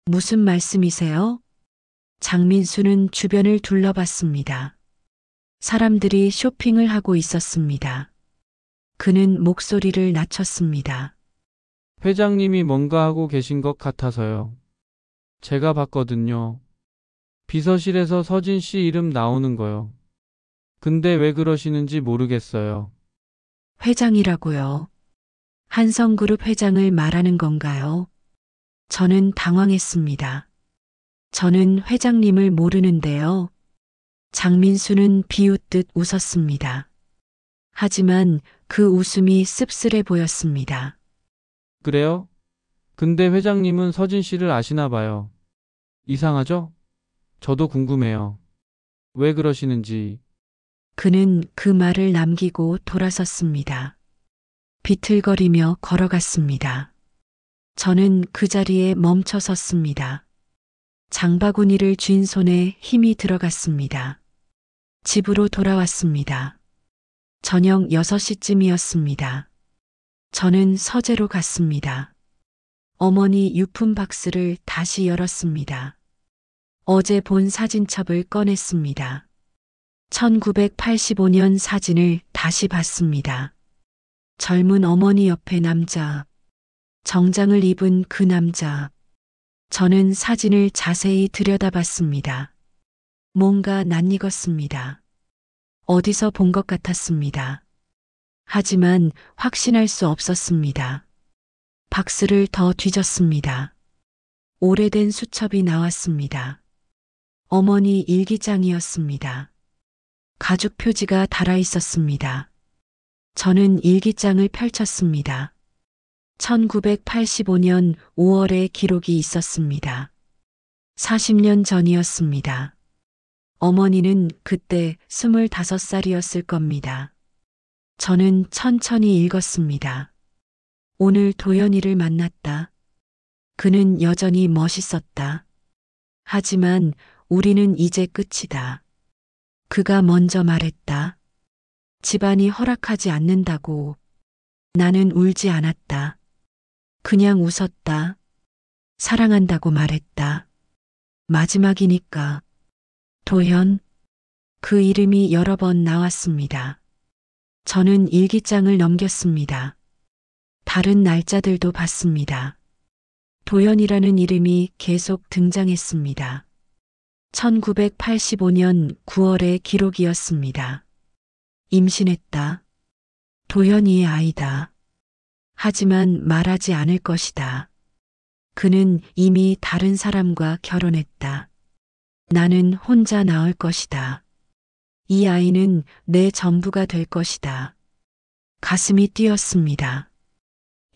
무슨 말씀이세요? 장민수는 주변을 둘러봤습니다. 사람들이 쇼핑을 하고 있었습니다. 그는 목소리를 낮췄습니다. 회장님이 뭔가 하고 계신 것 같아서요. 제가 봤거든요. 비서실에서 서진 씨 이름 나오는 거요. 근데 왜 그러시는지 모르겠어요. 회장이라고요. 한성그룹 회장을 말하는 건가요? 저는 당황했습니다. 저는 회장님을 모르는데요. 장민수는 비웃듯 웃었습니다. 하지만 그 웃음이 씁쓸해 보였습니다. 그래요? 근데 회장님은 서진 씨를 아시나 봐요. 이상하죠? 저도 궁금해요. 왜 그러시는지. 그는 그 말을 남기고 돌아섰습니다. 비틀거리며 걸어갔습니다. 저는 그 자리에 멈춰 섰습니다. 장바구니를 쥔 손에 힘이 들어갔습니다. 집으로 돌아왔습니다. 저녁 6시쯤이었습니다. 저는 서재로 갔습니다. 어머니 유품 박스를 다시 열었습니다. 어제 본 사진첩을 꺼냈습니다. 1985년 사진을 다시 봤습니다. 젊은 어머니 옆에 남자, 정장을 입은 그 남자. 저는 사진을 자세히 들여다봤습니다. 뭔가 낯익었습니다. 어디서 본 것 같았습니다. 하지만 확신할 수 없었습니다. 박스를 더 뒤졌습니다. 오래된 수첩이 나왔습니다. 어머니 일기장이었습니다. 가죽 표지가 달아 있었습니다. 저는 일기장을 펼쳤습니다. 1985년 5월에 기록이 있었습니다. 40년 전이었습니다. 어머니는 그때 25살이었을 겁니다. 저는 천천히 읽었습니다. 오늘 도연이를 만났다. 그는 여전히 멋있었다. 하지만 우리는 이제 끝이다. 그가 먼저 말했다. 집안이 허락하지 않는다고. 나는 울지 않았다. 그냥 웃었다. 사랑한다고 말했다. 마지막이니까. 도현. 그 이름이 여러 번 나왔습니다. 저는 일기장을 넘겼습니다. 다른 날짜들도 봤습니다. 도현이라는 이름이 계속 등장했습니다. 1985년 9월의 기록이었습니다. 임신했다. 도현이의 아이다. 하지만 말하지 않을 것이다. 그는 이미 다른 사람과 결혼했다. 나는 혼자 낳을 것이다. 이 아이는 내 전부가 될 것이다. 가슴이 뛰었습니다.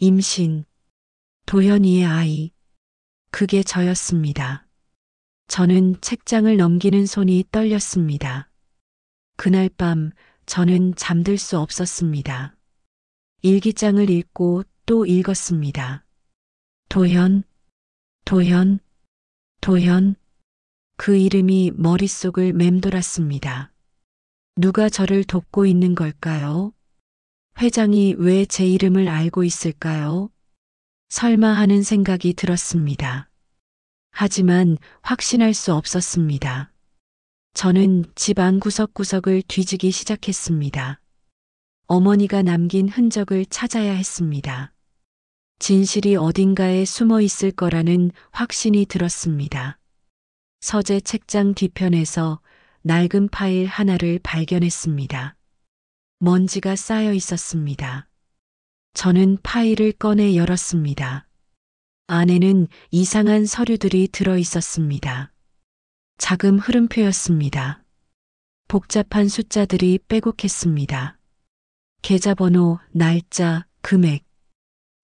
임신. 도현이의 아이. 그게 저였습니다. 저는 책장을 넘기는 손이 떨렸습니다. 그날 밤 저는 잠들 수 없었습니다. 일기장을 읽고 또 읽었습니다. 도현, 도현, 도현. 그 이름이 머릿속을 맴돌았습니다. 누가 저를 돕고 있는 걸까요? 회장이 왜 제 이름을 알고 있을까요? 설마 하는 생각이 들었습니다. 하지만 확신할 수 없었습니다. 저는 집 안 구석구석을 뒤지기 시작했습니다. 어머니가 남긴 흔적을 찾아야 했습니다. 진실이 어딘가에 숨어 있을 거라는 확신이 들었습니다. 서재 책장 뒤편에서 낡은 파일 하나를 발견했습니다. 먼지가 쌓여 있었습니다. 저는 파일을 꺼내 열었습니다. 안에는 이상한 서류들이 들어 있었습니다. 자금 흐름표였습니다. 복잡한 숫자들이 빼곡했습니다. 계좌번호, 날짜, 금액.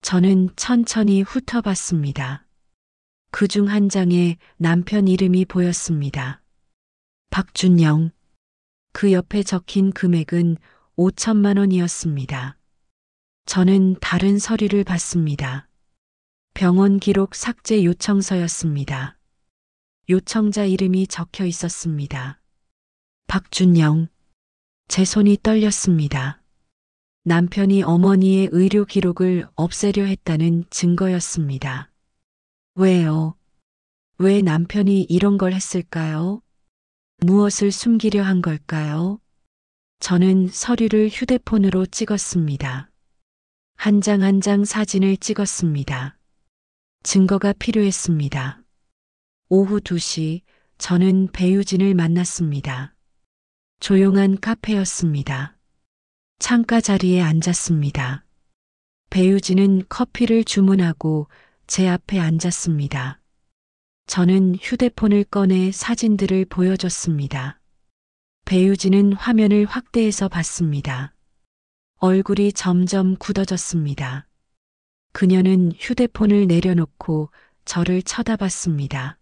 저는 천천히 훑어봤습니다. 그중 한 장에 남편 이름이 보였습니다. 박준영. 그 옆에 적힌 금액은 5천만 원이었습니다. 저는 다른 서류를 봤습니다. 병원 기록 삭제 요청서였습니다. 요청자 이름이 적혀 있었습니다. 박준영. 제 손이 떨렸습니다. 남편이 어머니의 의료 기록을 없애려 했다는 증거였습니다. 왜요? 왜 남편이 이런 걸 했을까요? 무엇을 숨기려 한 걸까요? 저는 서류를 휴대폰으로 찍었습니다. 한 장 한 장 사진을 찍었습니다. 증거가 필요했습니다. 오후 2시 저는 배유진을 만났습니다. 조용한 카페였습니다. 창가 자리에 앉았습니다. 배유진은 커피를 주문하고 제 앞에 앉았습니다. 저는 휴대폰을 꺼내 사진들을 보여줬습니다. 배유진은 화면을 확대해서 봤습니다. 얼굴이 점점 굳어졌습니다. 그녀는 휴대폰을 내려놓고 저를 쳐다봤습니다.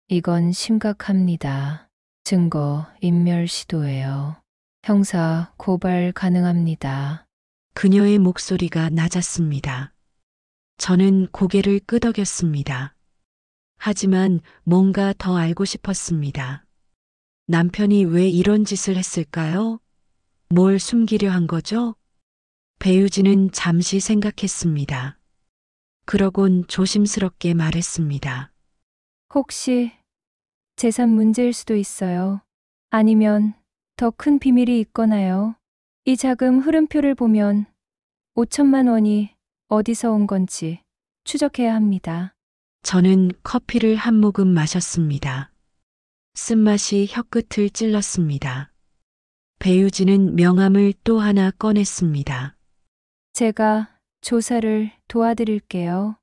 이건 심각합니다. 증거 인멸 시도예요. 형사 고발 가능합니다. 그녀의 목소리가 낮았습니다. 저는 고개를 끄덕였습니다. 하지만 뭔가 더 알고 싶었습니다. 남편이 왜 이런 짓을 했을까요? 뭘 숨기려 한 거죠? 배유진은 잠시 생각했습니다. 그러곤 조심스럽게 말했습니다. 혹시 재산 문제일 수도 있어요. 아니면 더 큰 비밀이 있거나요. 이 자금 흐름표를 보면 5천만 원이 어디서 온 건지 추적해야 합니다. 저는 커피를 한 모금 마셨습니다. 쓴맛이 혀끝을 찔렀습니다. 배유진은 명함을 또 하나 꺼냈습니다. 제가 조사를 도와드릴게요.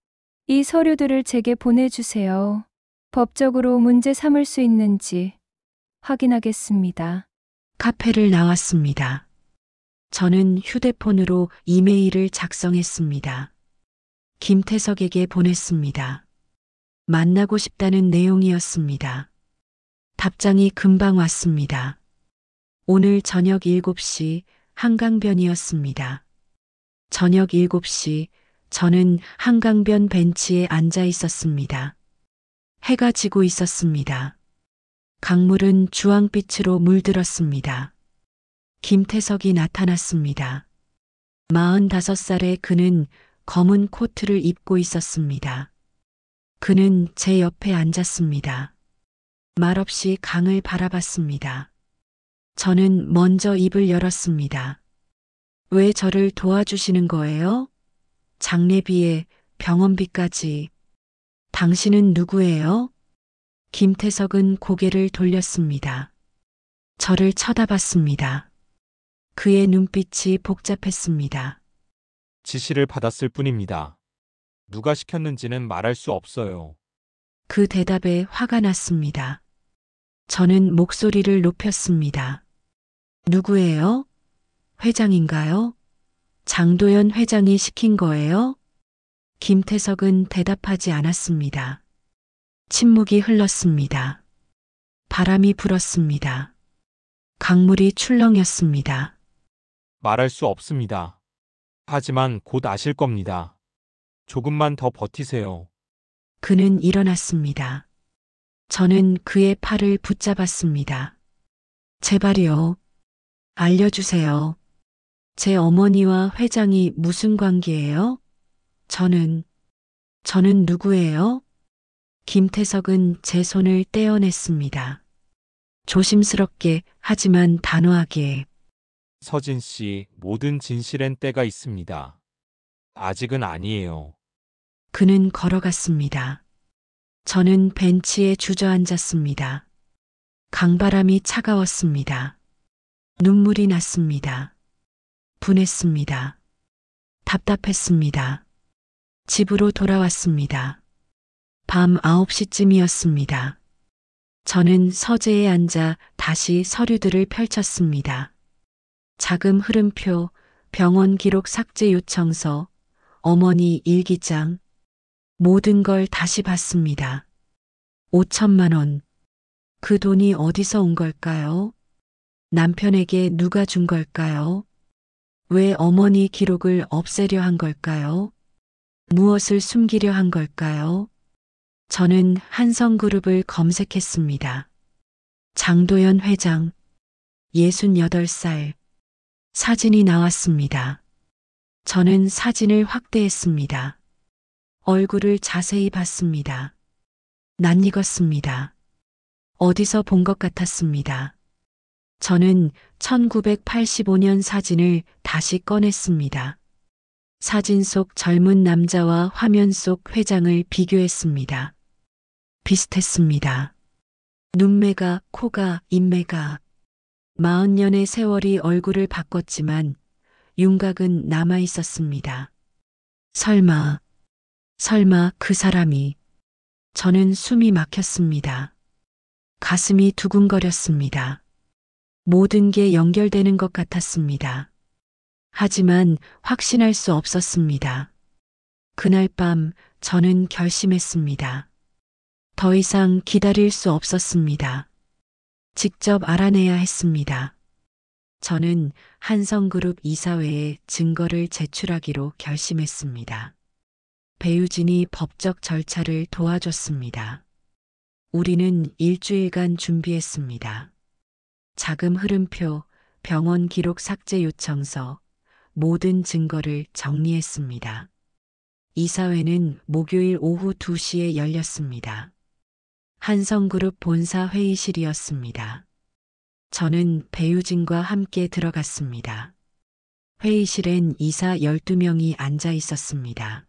이 서류들을 제게 보내주세요. 법적으로 문제 삼을 수 있는지 확인하겠습니다. 카페를 나왔습니다. 저는 휴대폰으로 이메일을 작성했습니다. 김태석에게 보냈습니다. 만나고 싶다는 내용이었습니다. 답장이 금방 왔습니다. 오늘 저녁 7시 한강변이었습니다. 저녁 7시 저는 한강변 벤치에 앉아 있었습니다. 해가 지고 있었습니다. 강물은 주황빛으로 물들었습니다. 김태석이 나타났습니다. 45살의 그는 검은 코트를 입고 있었습니다. 그는 제 옆에 앉았습니다. 말없이 강을 바라봤습니다. 저는 먼저 입을 열었습니다. 왜 저를 도와주시는 거예요? 장례비에 병원비까지. 당신은 누구예요? 김태석은 고개를 돌렸습니다. 저를 쳐다봤습니다. 그의 눈빛이 복잡했습니다. 지시를 받았을 뿐입니다. 누가 시켰는지는 말할 수 없어요. 그 대답에 화가 났습니다. 저는 목소리를 높였습니다. 누구예요? 회장인가요? 장도연 회장이 시킨 거예요? 김태석은 대답하지 않았습니다. 침묵이 흘렀습니다. 바람이 불었습니다. 강물이 출렁였습니다. 말할 수 없습니다. 하지만 곧 아실 겁니다. 조금만 더 버티세요. 그는 일어났습니다. 저는 그의 팔을 붙잡았습니다. 제발요. 알려주세요. 제 어머니와 회장이 무슨 관계예요? 저는 누구예요? 김태석은 제 손을 떼어냈습니다. 조심스럽게 하지만 단호하게. 서진 씨, 모든 진실엔 때가 있습니다. 아직은 아니에요. 그는 걸어갔습니다. 저는 벤치에 주저앉았습니다. 강바람이 차가웠습니다. 눈물이 났습니다. 분했습니다. 답답했습니다. 집으로 돌아왔습니다. 밤 9시쯤이었습니다. 저는 서재에 앉아 다시 서류들을 펼쳤습니다. 자금 흐름표, 병원 기록 삭제 요청서, 어머니 일기장, 모든 걸 다시 봤습니다. 5천만 원. 그 돈이 어디서 온 걸까요? 남편에게 누가 준 걸까요? 왜 어머니 기록을 없애려 한 걸까요? 무엇을 숨기려 한 걸까요? 저는 한성그룹을 검색했습니다. 장도연 회장, 68살. 사진이 나왔습니다. 저는 사진을 확대했습니다. 얼굴을 자세히 봤습니다. 낯익었습니다. 어디서 본 것 같았습니다. 저는 1985년 사진을 다시 꺼냈습니다. 사진 속 젊은 남자와 화면 속 회장을 비교했습니다. 비슷했습니다. 눈매가, 코가, 인매가. 40년의 세월이 얼굴을 바꿨지만 윤곽은 남아 있었습니다. 설마 그 사람이. 저는 숨이 막혔습니다. 가슴이 두근거렸습니다. 모든 게 연결되는 것 같았습니다. 하지만 확신할 수 없었습니다. 그날 밤 저는 결심했습니다. 더 이상 기다릴 수 없었습니다. 직접 알아내야 했습니다. 저는 한성그룹 이사회에 증거를 제출하기로 결심했습니다. 배유진이 법적 절차를 도와줬습니다. 우리는 일주일간 준비했습니다. 자금 흐름표, 병원 기록 삭제 요청서, 모든 증거를 정리했습니다. 이사회는 목요일 오후 2시에 열렸습니다. 한성그룹 본사 회의실이었습니다. 저는 배유진과 함께 들어갔습니다. 회의실엔 이사 12명이 앉아 있었습니다.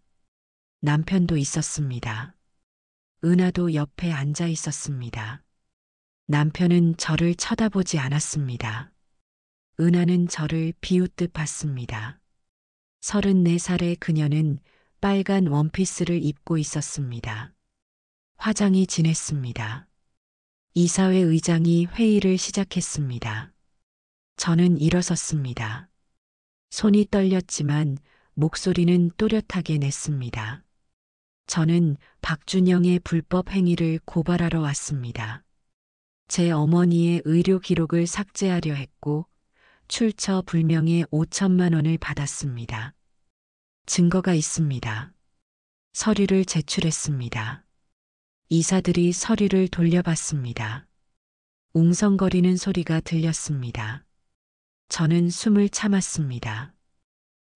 남편도 있었습니다. 은하도 옆에 앉아 있었습니다. 남편은 저를 쳐다보지 않았습니다. 은하는 저를 비웃듯 봤습니다. 34살의 그녀는 빨간 원피스를 입고 있었습니다. 화장이 진했습니다. 이사회 의장이 회의를 시작했습니다. 저는 일어섰습니다. 손이 떨렸지만 목소리는 또렷하게 냈습니다. 저는 박준영의 불법 행위를 고발하러 왔습니다. 제 어머니의 의료 기록을 삭제하려 했고 출처 불명의 5천만 원을 받았습니다. 증거가 있습니다. 서류를 제출했습니다. 이사들이 서류를 돌려봤습니다. 웅성거리는 소리가 들렸습니다. 저는 숨을 참았습니다.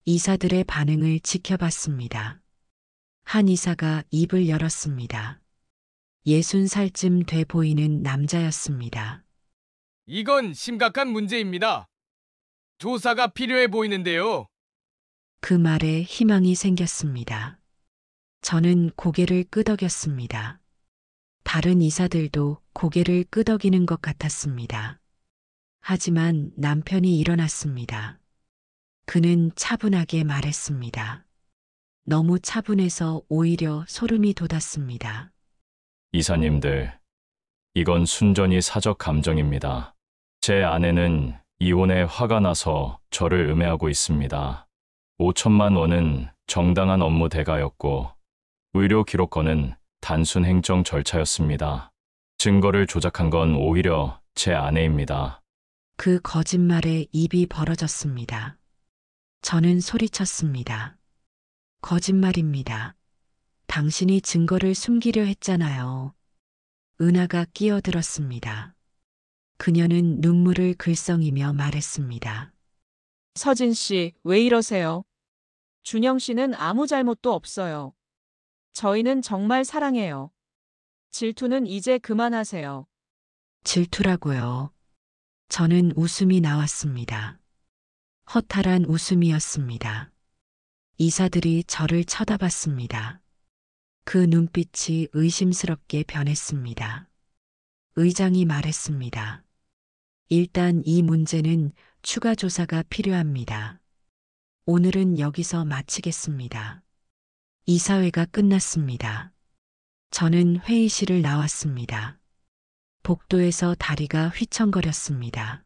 이사들의 반응을 지켜봤습니다. 한 이사가 입을 열었습니다. 60살쯤 돼 보이는 남자였습니다. 이건 심각한 문제입니다. 조사가 필요해 보이는데요. 그 말에 희망이 생겼습니다. 저는 고개를 끄덕였습니다. 다른 이사들도 고개를 끄덕이는 것 같았습니다. 하지만 남편이 일어났습니다. 그는 차분하게 말했습니다. 너무 차분해서 오히려 소름이 돋았습니다. 이사님들, 이건 순전히 사적 감정입니다. 제 아내는 이혼에 화가 나서 저를 음해하고 있습니다. 5천만 원은 정당한 업무 대가였고 의료 기록건은 단순 행정 절차였습니다. 증거를 조작한 건 오히려 제 아내입니다. 그 거짓말에 입이 벌어졌습니다. 저는 소리쳤습니다. 거짓말입니다. 당신이 증거를 숨기려 했잖아요. 은하가 끼어들었습니다. 그녀는 눈물을 글썽이며 말했습니다. 서진 씨, 왜 이러세요? 준영 씨는 아무 잘못도 없어요. 저희는 정말 사랑해요. 질투는 이제 그만하세요. 질투라고요. 저는 웃음이 나왔습니다. 허탈한 웃음이었습니다. 이사들이 저를 쳐다봤습니다. 그 눈빛이 의심스럽게 변했습니다. 의장이 말했습니다. 일단 이 문제는 추가 조사가 필요합니다. 오늘은 여기서 마치겠습니다. 이사회가 끝났습니다. 저는 회의실을 나왔습니다. 복도에서 다리가 휘청거렸습니다.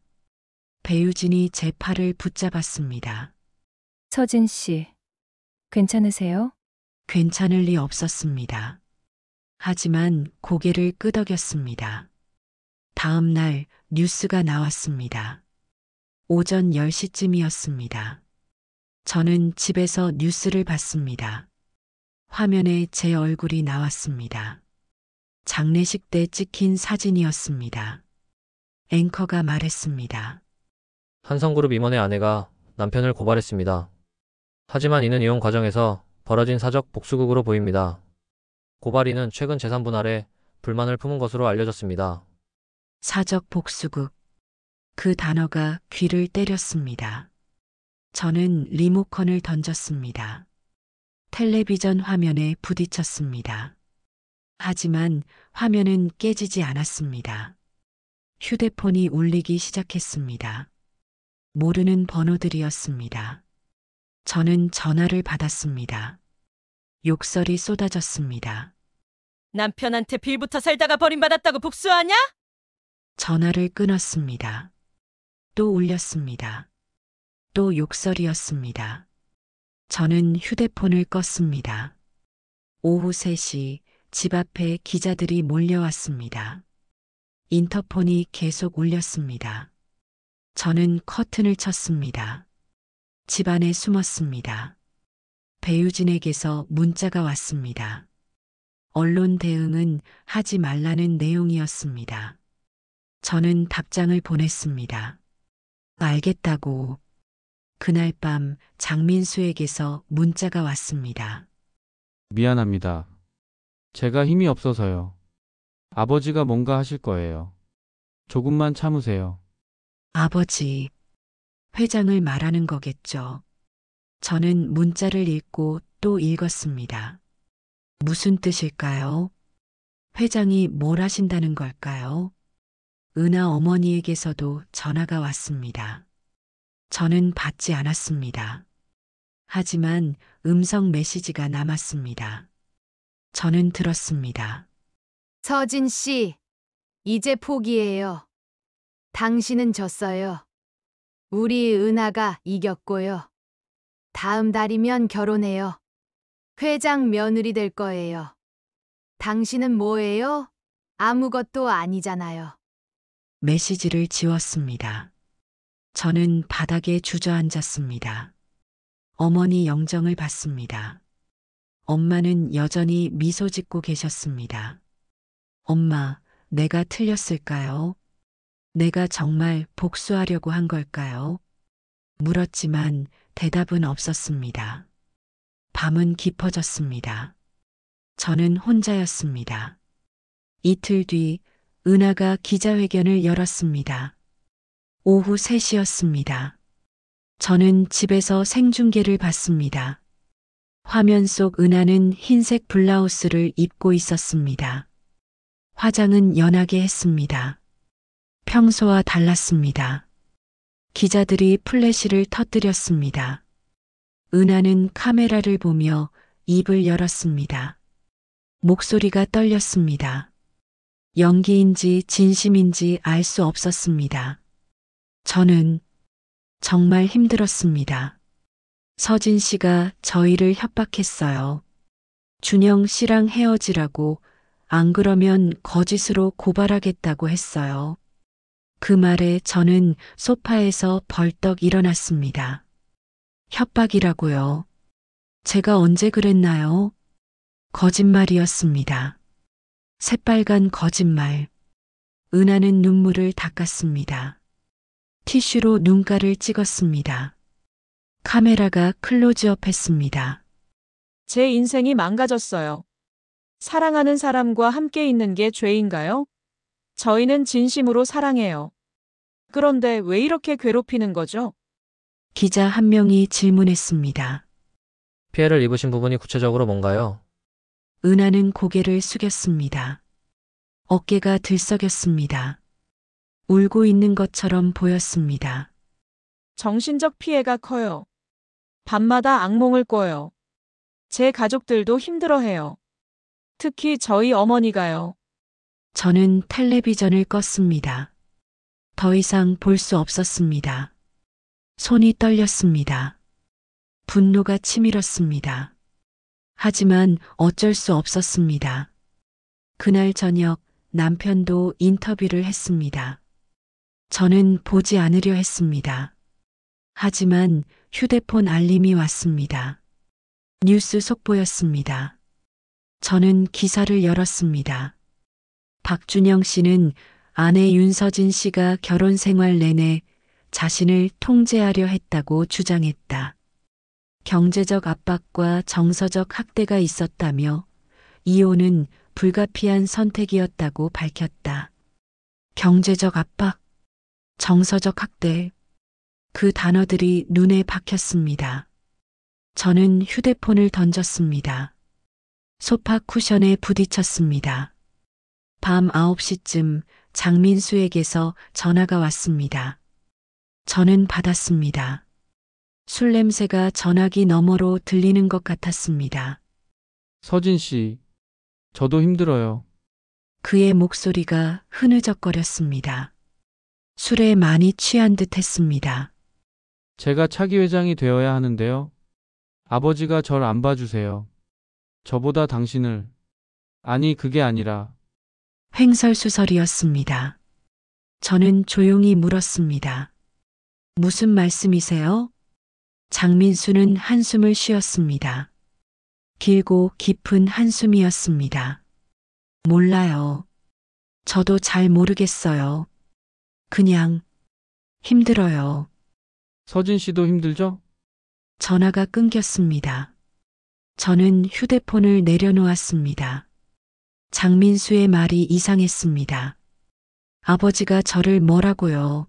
배유진이 제 팔을 붙잡았습니다. 서진 씨, 괜찮으세요? 괜찮을 리 없었습니다. 하지만 고개를 끄덕였습니다. 다음 날 뉴스가 나왔습니다. 오전 10시쯤이었습니다. 저는 집에서 뉴스를 봤습니다. 화면에 제 얼굴이 나왔습니다. 장례식 때 찍힌 사진이었습니다. 앵커가 말했습니다. 한성그룹 임원의 아내가 남편을 고발했습니다. 하지만 이는 이혼 과정에서 벌어진 사적 복수극으로 보입니다. 고발인은 최근 재산 분할에 불만을 품은 것으로 알려졌습니다. 사적 복수극. 그 단어가 귀를 때렸습니다. 저는 리모컨을 던졌습니다. 텔레비전 화면에 부딪혔습니다. 하지만 화면은 깨지지 않았습니다. 휴대폰이 울리기 시작했습니다. 모르는 번호들이었습니다. 저는 전화를 받았습니다. 욕설이 쏟아졌습니다. 남편한테 빌부터 살다가 버림받았다고 복수하냐? 전화를 끊었습니다. 또 울렸습니다. 또 욕설이었습니다. 저는 휴대폰을 껐습니다. 오후 3시 집 앞에 기자들이 몰려왔습니다. 인터폰이 계속 울렸습니다. 저는 커튼을 쳤습니다. 집 안에 숨었습니다. 배유진에게서 문자가 왔습니다. 언론 대응은 하지 말라는 내용이었습니다. 저는 답장을 보냈습니다. 알겠다고. 그날 밤 장민수에게서 문자가 왔습니다. 미안합니다. 제가 힘이 없어서요. 아버지가 뭔가 하실 거예요. 조금만 참으세요. 아버지, 회장을 말하는 거겠죠. 저는 문자를 읽고 또 읽었습니다. 무슨 뜻일까요? 회장이 뭘 하신다는 걸까요? 은하 어머니에게서도 전화가 왔습니다. 저는 받지 않았습니다. 하지만 음성 메시지가 남았습니다. 저는 들었습니다. 서진 씨, 이제 포기해요. 당신은 졌어요. 우리 은하가 이겼고요. 다음 달이면 결혼해요. 회장 며느리 될 거예요. 당신은 뭐예요? 아무것도 아니잖아요. 메시지를 지웠습니다. 저는 바닥에 주저앉았습니다. 어머니 영정을 받습니다. 엄마는 여전히 미소 짓고 계셨습니다. 엄마, 내가 틀렸을까요? 내가 정말 복수하려고 한 걸까요? 물었지만 대답은 없었습니다. 밤은 깊어졌습니다. 저는 혼자였습니다. 이틀 뒤 은하가 기자회견을 열었습니다. 오후 3시였습니다. 저는 집에서 생중계를 봤습니다. 화면 속 은하는 흰색 블라우스를 입고 있었습니다. 화장은 연하게 했습니다. 평소와 달랐습니다. 기자들이 플래시를 터뜨렸습니다. 은하는 카메라를 보며 입을 열었습니다. 목소리가 떨렸습니다. 연기인지 진심인지 알 수 없었습니다. 저는 정말 힘들었습니다. 서진 씨가 저희를 협박했어요. 준영 씨랑 헤어지라고, 안 그러면 거짓으로 고발하겠다고 했어요. 그 말에 저는 소파에서 벌떡 일어났습니다. 협박이라고요. 제가 언제 그랬나요? 거짓말이었습니다. 새빨간 거짓말. 은하는 눈물을 닦았습니다. 티슈로 눈가를 찍었습니다. 카메라가 클로즈업 했습니다. 제 인생이 망가졌어요. 사랑하는 사람과 함께 있는 게 죄인가요? 저희는 진심으로 사랑해요. 그런데 왜 이렇게 괴롭히는 거죠? 기자 한 명이 질문했습니다. 피해를 입으신 부분이 구체적으로 뭔가요? 은하는 고개를 숙였습니다. 어깨가 들썩였습니다. 울고 있는 것처럼 보였습니다. 정신적 피해가 커요. 밤마다 악몽을 꿔요. 제 가족들도 힘들어해요. 특히 저희 어머니가요. 저는 텔레비전을 껐습니다. 더 이상 볼 수 없었습니다. 손이 떨렸습니다. 분노가 치밀었습니다. 하지만 어쩔 수 없었습니다. 그날 저녁 남편도 인터뷰를 했습니다. 저는 보지 않으려 했습니다. 하지만 휴대폰 알림이 왔습니다. 뉴스 속보였습니다. 저는 기사를 열었습니다. 박준영 씨는 아내 윤서진 씨가 결혼 생활 내내 자신을 통제하려 했다고 주장했다. 경제적 압박과 정서적 학대가 있었다며 이혼은 불가피한 선택이었다고 밝혔다. 경제적 압박, 정서적 학대, 그 단어들이 눈에 박혔습니다. 저는 휴대폰을 던졌습니다. 소파 쿠션에 부딪혔습니다. 밤 9시쯤 장민수에게서 전화가 왔습니다. 저는 받았습니다. 술 냄새가 전화기 너머로 들리는 것 같았습니다. 서진 씨, 저도 힘들어요. 그의 목소리가 흐느적거렸습니다. 술에 많이 취한 듯 했습니다. 제가 차기 회장이 되어야 하는데요. 아버지가 절 안 봐주세요. 저보다 당신을. 아니, 그게 아니라. 횡설수설이었습니다. 저는 조용히 물었습니다. 무슨 말씀이세요? 장민수는 한숨을 쉬었습니다. 길고 깊은 한숨이었습니다. 몰라요. 저도 잘 모르겠어요. 그냥 힘들어요. 서진 씨도 힘들죠? 전화가 끊겼습니다. 저는 휴대폰을 내려놓았습니다. 장민수의 말이 이상했습니다. 아버지가 저를 뭐라고요?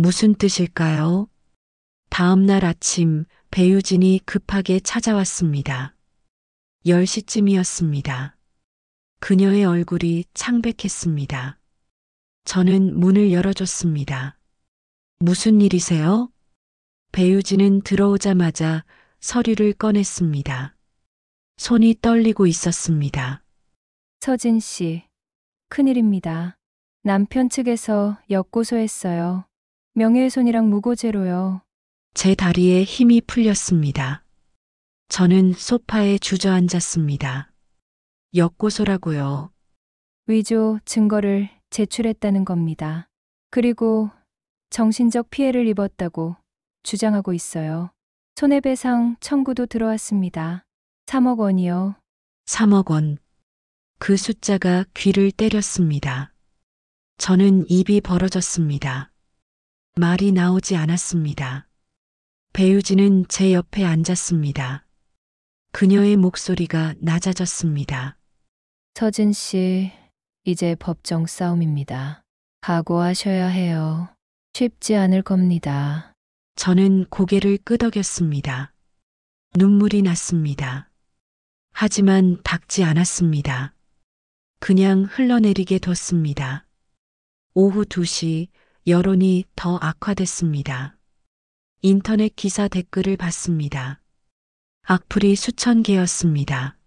무슨 뜻일까요? 다음 날 아침 배유진이 급하게 찾아왔습니다. 10시쯤이었습니다. 그녀의 얼굴이 창백했습니다. 저는 문을 열어줬습니다. 무슨 일이세요? 배유진은 들어오자마자 서류를 꺼냈습니다. 손이 떨리고 있었습니다. 서진 씨, 큰일입니다. 남편 측에서 역고소했어요. 명예훼손이랑 무고죄로요. 제 다리에 힘이 풀렸습니다. 저는 소파에 주저앉았습니다. 역고소라고요. 위조 증거를 제출했다는 겁니다. 그리고 정신적 피해를 입었다고 주장하고 있어요. 손해배상 청구도 들어왔습니다. 3억 원이요. 3억 원. 그 숫자가 귀를 때렸습니다. 저는 입이 벌어졌습니다. 말이 나오지 않았습니다. 배유진은 제 옆에 앉았습니다. 그녀의 목소리가 낮아졌습니다. 서진 씨, 이제 법정 싸움입니다. 각오하셔야 해요. 쉽지 않을 겁니다. 저는 고개를 끄덕였습니다. 눈물이 났습니다. 하지만 닦지 않았습니다. 그냥 흘러내리게 뒀습니다. 오후 2시 여론이 더 악화됐습니다. 인터넷 기사 댓글을 봤습니다. 악플이 수천 개였습니다.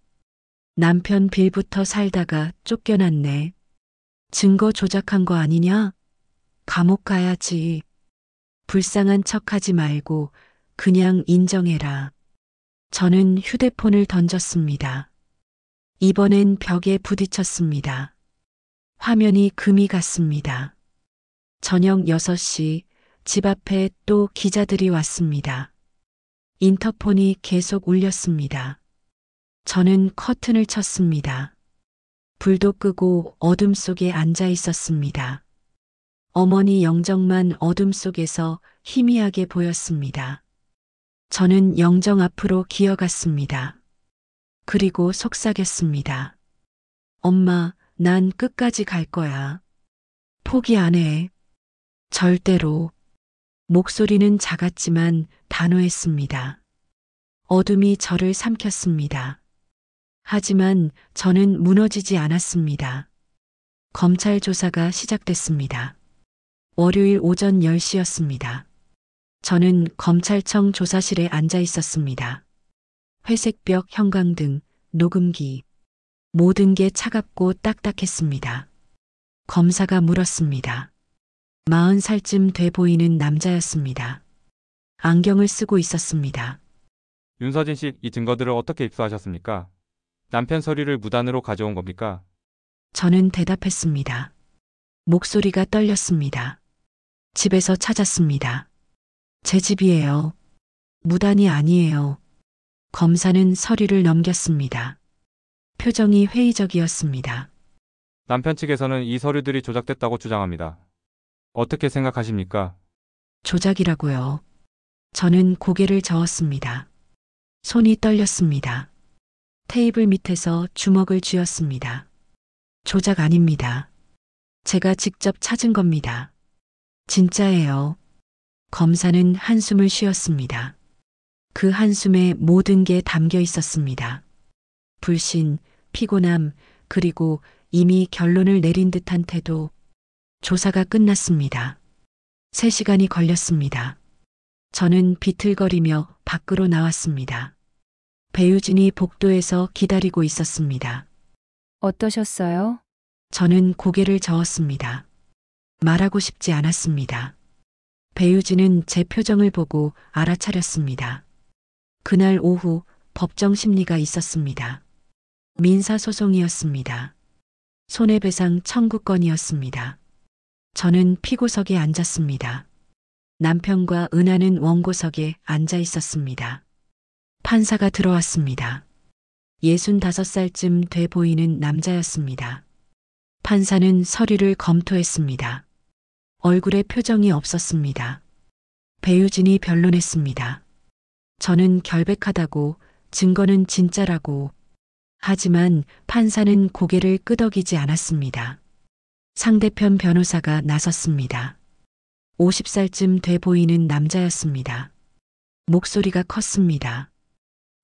남편 빌부터 살다가 쫓겨났네. 증거 조작한 거 아니냐? 감옥 가야지. 불쌍한 척하지 말고 그냥 인정해라. 저는 휴대폰을 던졌습니다. 이번엔 벽에 부딪혔습니다. 화면이 금이 갔습니다. 저녁 6시 집 앞에 또 기자들이 왔습니다. 인터폰이 계속 울렸습니다. 저는 커튼을 쳤습니다. 불도 끄고 어둠 속에 앉아 있었습니다. 어머니 영정만 어둠 속에서 희미하게 보였습니다. 저는 영정 앞으로 기어갔습니다. 그리고 속삭였습니다. 엄마, 난 끝까지 갈 거야. 포기 안 해. 절대로. 목소리는 작았지만 단호했습니다. 어둠이 저를 삼켰습니다. 하지만 저는 무너지지 않았습니다. 검찰 조사가 시작됐습니다. 월요일 오전 10시였습니다. 저는 검찰청 조사실에 앉아 있었습니다. 회색 벽, 형광등, 녹음기. 모든 게 차갑고 딱딱했습니다. 검사가 물었습니다. 40살쯤 돼 보이는 남자였습니다. 안경을 쓰고 있었습니다. 윤서진 씨, 이 증거들을 어떻게 입수하셨습니까? 남편 서류를 무단으로 가져온 겁니까? 저는 대답했습니다. 목소리가 떨렸습니다. 집에서 찾았습니다. 제 집이에요. 무단이 아니에요. 검사는 서류를 넘겼습니다. 표정이 회의적이었습니다. 남편 측에서는 이 서류들이 조작됐다고 주장합니다. 어떻게 생각하십니까? 조작이라고요. 저는 고개를 저었습니다. 손이 떨렸습니다. 테이블 밑에서 주먹을 쥐었습니다. 조작 아닙니다. 제가 직접 찾은 겁니다. 진짜예요. 검사는 한숨을 쉬었습니다. 그 한숨에 모든 게 담겨 있었습니다. 불신, 피곤함, 그리고 이미 결론을 내린 듯한 태도. 조사가 끝났습니다. 3시간이 걸렸습니다. 저는 비틀거리며 밖으로 나왔습니다. 배유진이 복도에서 기다리고 있었습니다. 어떠셨어요? 저는 고개를 저었습니다. 말하고 싶지 않았습니다. 배유진은 제 표정을 보고 알아차렸습니다. 그날 오후 법정 심리가 있었습니다. 민사소송이었습니다. 손해배상 청구권이었습니다. 저는 피고석에 앉았습니다. 남편과 은하는 원고석에 앉아 있었습니다. 판사가 들어왔습니다. 65살쯤 돼 보이는 남자였습니다. 판사는 서류를 검토했습니다. 얼굴에 표정이 없었습니다. 배유진이 변론했습니다. 저는 결백하다고, 증거는 진짜라고. 하지만 판사는 고개를 끄덕이지 않았습니다. 상대편 변호사가 나섰습니다. 50살쯤 돼 보이는 남자였습니다. 목소리가 컸습니다.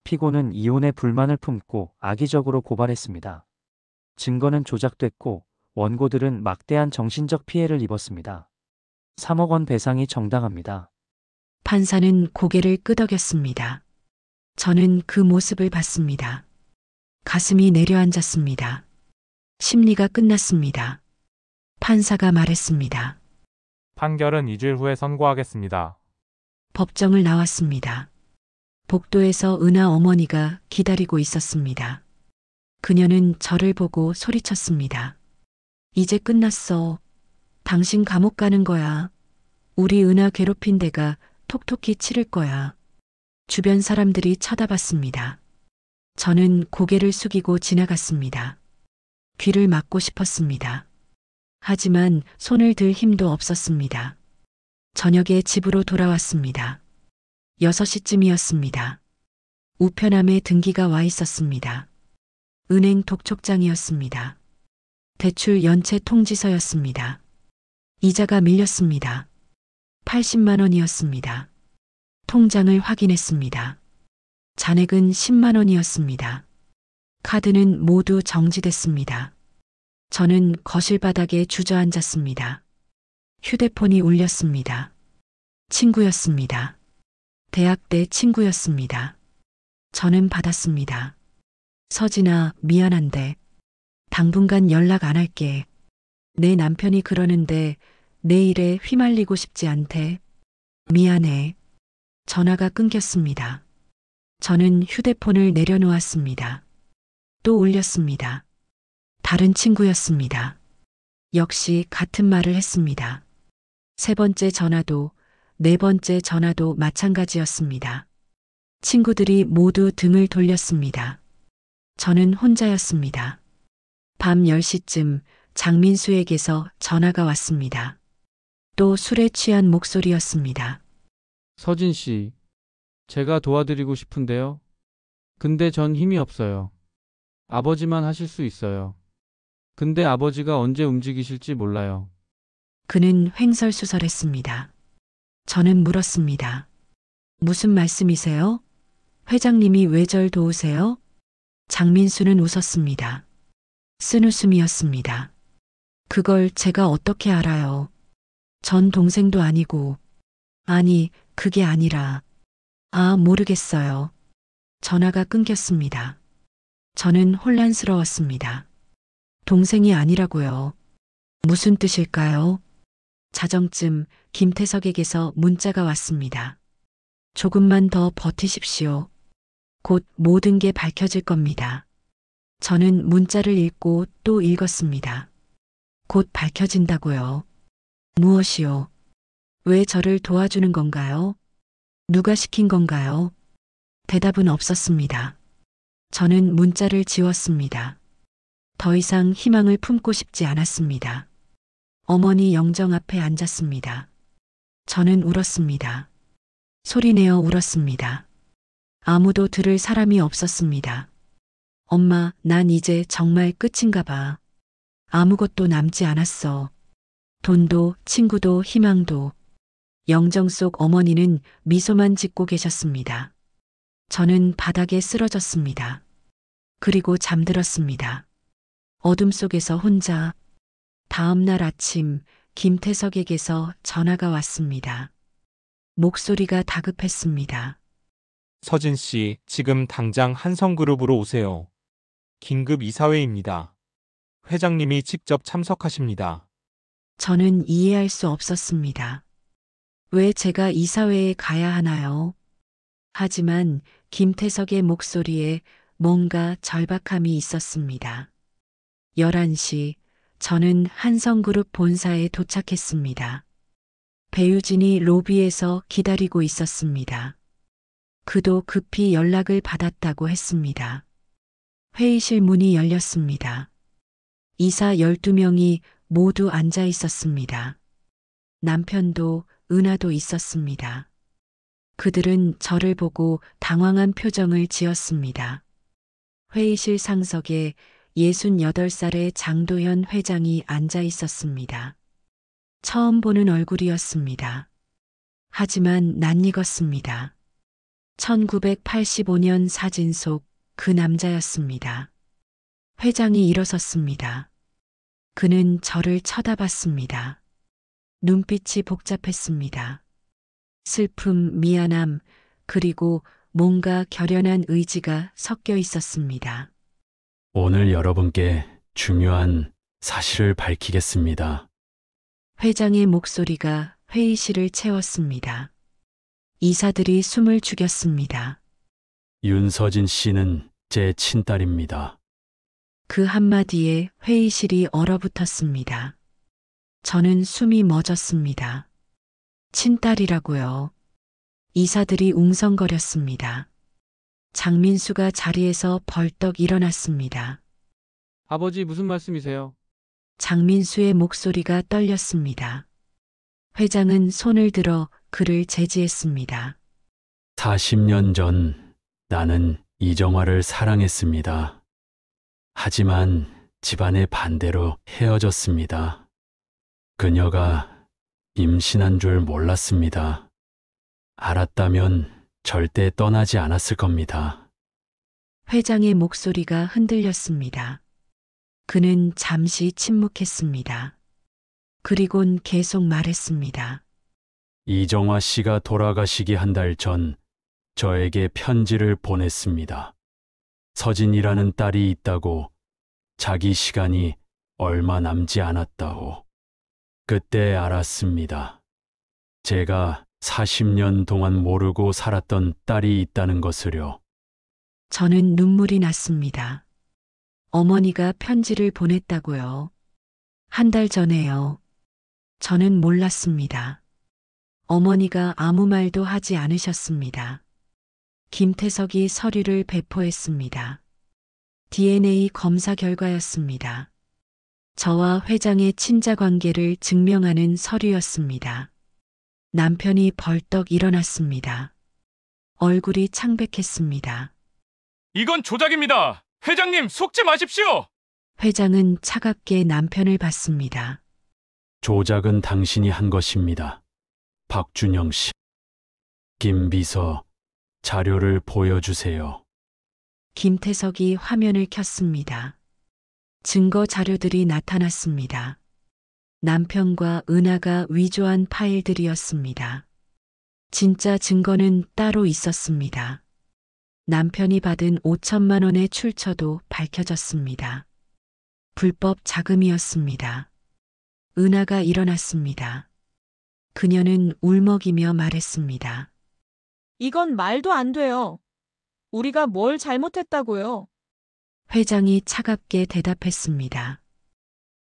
피고는 이혼에 불만을 품고 악의적으로 고발했습니다. 증거는 조작됐고 원고들은 막대한 정신적 피해를 입었습니다. 3억 원 배상이 정당합니다. 판사는 고개를 끄덕였습니다. 저는 그 모습을 봤습니다. 가슴이 내려앉았습니다. 심리가 끝났습니다. 판사가 말했습니다. 판결은 2주일 후에 선고하겠습니다. 법정을 나왔습니다. 복도에서 은하 어머니가 기다리고 있었습니다. 그녀는 저를 보고 소리쳤습니다. 이제 끝났어. 당신 감옥 가는 거야. 우리 은하 괴롭힌 데가 톡톡히 치를 거야. 주변 사람들이 쳐다봤습니다. 저는 고개를 숙이고 지나갔습니다. 귀를 막고 싶었습니다. 하지만 손을 들 힘도 없었습니다. 저녁에 집으로 돌아왔습니다. 6시쯤이었습니다. 우편함에 등기가 와 있었습니다. 은행 독촉장이었습니다. 대출 연체 통지서였습니다. 이자가 밀렸습니다. 80만 원이었습니다. 통장을 확인했습니다. 잔액은 10만 원이었습니다. 카드는 모두 정지됐습니다. 저는 거실 바닥에 주저앉았습니다. 휴대폰이 울렸습니다. 친구였습니다. 대학 때 친구였습니다. 저는 받았습니다. 서진아, 미안한데 당분간 연락 안 할게. 내 남편이 그러는데 내 일에 휘말리고 싶지 않대. 미안해. 전화가 끊겼습니다. 저는 휴대폰을 내려놓았습니다. 또 울렸습니다. 다른 친구였습니다. 역시 같은 말을 했습니다. 세 번째 전화도, 네 번째 전화도 마찬가지였습니다. 친구들이 모두 등을 돌렸습니다. 저는 혼자였습니다. 밤 10시쯤 장민수에게서 전화가 왔습니다. 또 술에 취한 목소리였습니다. 서진 씨, 제가 도와드리고 싶은데요. 근데 전 힘이 없어요. 아버지만 하실 수 있어요. 근데 아버지가 언제 움직이실지 몰라요. 그는 횡설수설했습니다. 저는 물었습니다. 무슨 말씀이세요? 회장님이 왜 절 도우세요? 장민수는 웃었습니다. 쓴웃음이었습니다. 그걸 제가 어떻게 알아요? 전 동생도 아니고. 아니, 그게 아니라. 모르겠어요. 전화가 끊겼습니다. 저는 혼란스러웠습니다. 동생이 아니라고요. 무슨 뜻일까요? 자정쯤 김태석에게서 문자가 왔습니다. 조금만 더 버티십시오. 곧 모든 게 밝혀질 겁니다. 저는 문자를 읽고 또 읽었습니다. 곧 밝혀진다고요. 무엇이요? 왜 저를 도와주는 건가요? 누가 시킨 건가요? 대답은 없었습니다. 저는 문자를 지웠습니다. 더 이상 희망을 품고 싶지 않았습니다. 어머니 영정 앞에 앉았습니다. 저는 울었습니다. 소리내어 울었습니다. 아무도 들을 사람이 없었습니다. 엄마, 난 이제 정말 끝인가 봐. 아무것도 남지 않았어. 돈도, 친구도, 희망도. 영정 속 어머니는 미소만 짓고 계셨습니다. 저는 바닥에 쓰러졌습니다. 그리고 잠들었습니다. 어둠 속에서 혼자. 다음 날 아침 김태석에게서 전화가 왔습니다. 목소리가 다급했습니다. 서진 씨, 지금 당장 한성그룹으로 오세요. 긴급 이사회입니다. 회장님이 직접 참석하십니다. 저는 이해할 수 없었습니다. 왜 제가 이사회에 가야 하나요? 하지만 김태석의 목소리에 뭔가 절박함이 있었습니다. 11시, 저는 한성그룹 본사에 도착했습니다. 배유진이 로비에서 기다리고 있었습니다. 그도 급히 연락을 받았다고 했습니다. 회의실 문이 열렸습니다. 이사 12명이 모두 앉아 있었습니다. 남편도 은하도 있었습니다. 그들은 저를 보고 당황한 표정을 지었습니다. 회의실 상석에 68살의 장도현 회장이 앉아 있었습니다. 처음 보는 얼굴이었습니다. 하지만 낯익었습니다. 1985년 사진 속 그 남자였습니다. 회장이 일어섰습니다. 그는 저를 쳐다봤습니다. 눈빛이 복잡했습니다. 슬픔, 미안함, 그리고 뭔가 결연한 의지가 섞여 있었습니다. 오늘 여러분께 중요한 사실을 밝히겠습니다. 회장의 목소리가 회의실을 채웠습니다. 이사들이 숨을 죽였습니다. 윤서진 씨는 제 친딸입니다. 그 한마디에 회의실이 얼어붙었습니다. 저는 숨이 멎었습니다. 친딸이라고요. 이사들이 웅성거렸습니다. 장민수가 자리에서 벌떡 일어났습니다. 아버지 무슨 말씀이세요? 장민수의 목소리가 떨렸습니다. 회장은 손을 들어 그를 제지했습니다. 40년 전 나는 이정화를 사랑했습니다. 하지만 집안의 반대로 헤어졌습니다. 그녀가 임신한 줄 몰랐습니다. 알았다면 절대 떠나지 않았을 겁니다. 회장의 목소리가 흔들렸습니다. 그는 잠시 침묵했습니다. 그리곤 계속 말했습니다. 이정화 씨가 돌아가시기 한 달 전 저에게 편지를 보냈습니다. 서진이라는 딸이 있다고, 자기 시간이 얼마 남지 않았다고. 그때 알았습니다. 제가 40년 동안 모르고 살았던 딸이 있다는 것을요. 저는 눈물이 났습니다. 어머니가 편지를 보냈다고요. 한 달 전에요. 저는 몰랐습니다. 어머니가 아무 말도 하지 않으셨습니다. 김태석이 서류를 배포했습니다. DNA 검사 결과였습니다. 저와 회장의 친자 관계를 증명하는 서류였습니다. 남편이 벌떡 일어났습니다. 얼굴이 창백했습니다. 이건 조작입니다. 회장님, 속지 마십시오. 회장은 차갑게 남편을 봤습니다. 조작은 당신이 한 것입니다. 박준영 씨. 김 비서, 자료를 보여주세요. 김태석이 화면을 켰습니다. 증거 자료들이 나타났습니다. 남편과 은하가 위조한 파일들이었습니다. 진짜 증거는 따로 있었습니다. 남편이 받은 5천만 원의 출처도 밝혀졌습니다. 불법 자금이었습니다. 은하가 일어났습니다. 그녀는 울먹이며 말했습니다. 이건 말도 안 돼요. 우리가 뭘 잘못했다고요? 회장이 차갑게 대답했습니다.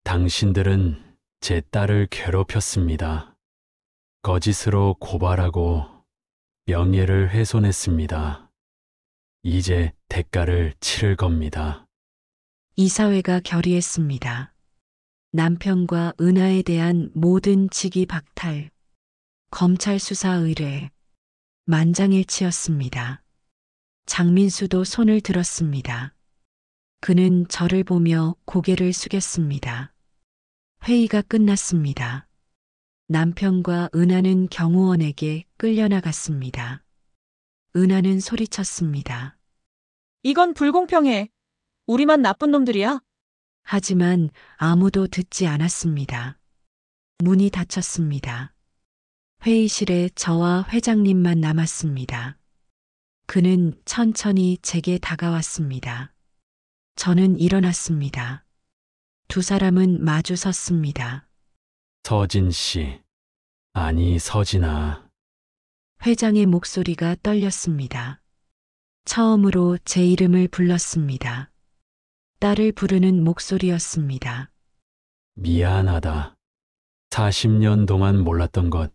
당신들은 제 딸을 괴롭혔습니다. 거짓으로 고발하고 명예를 훼손했습니다. 이제 대가를 치를 겁니다. 이사회가 결의했습니다. 남편과 은하에 대한 모든 직위 박탈, 검찰 수사 의뢰, 만장일치였습니다. 장민수도 손을 들었습니다. 그는 저를 보며 고개를 숙였습니다. 회의가 끝났습니다. 남편과 은하는 경호원에게 끌려나갔습니다. 은하는 소리쳤습니다. 이건 불공평해. 우리만 나쁜 놈들이야? 하지만 아무도 듣지 않았습니다. 문이 닫혔습니다. 회의실에 저와 회장님만 남았습니다. 그는 천천히 제게 다가왔습니다. 저는 일어났습니다. 두 사람은 마주 섰습니다. 서진 씨. 아니, 서진아. 회장의 목소리가 떨렸습니다. 처음으로 제 이름을 불렀습니다. 딸을 부르는 목소리였습니다. 미안하다. 40년 동안 몰랐던 것,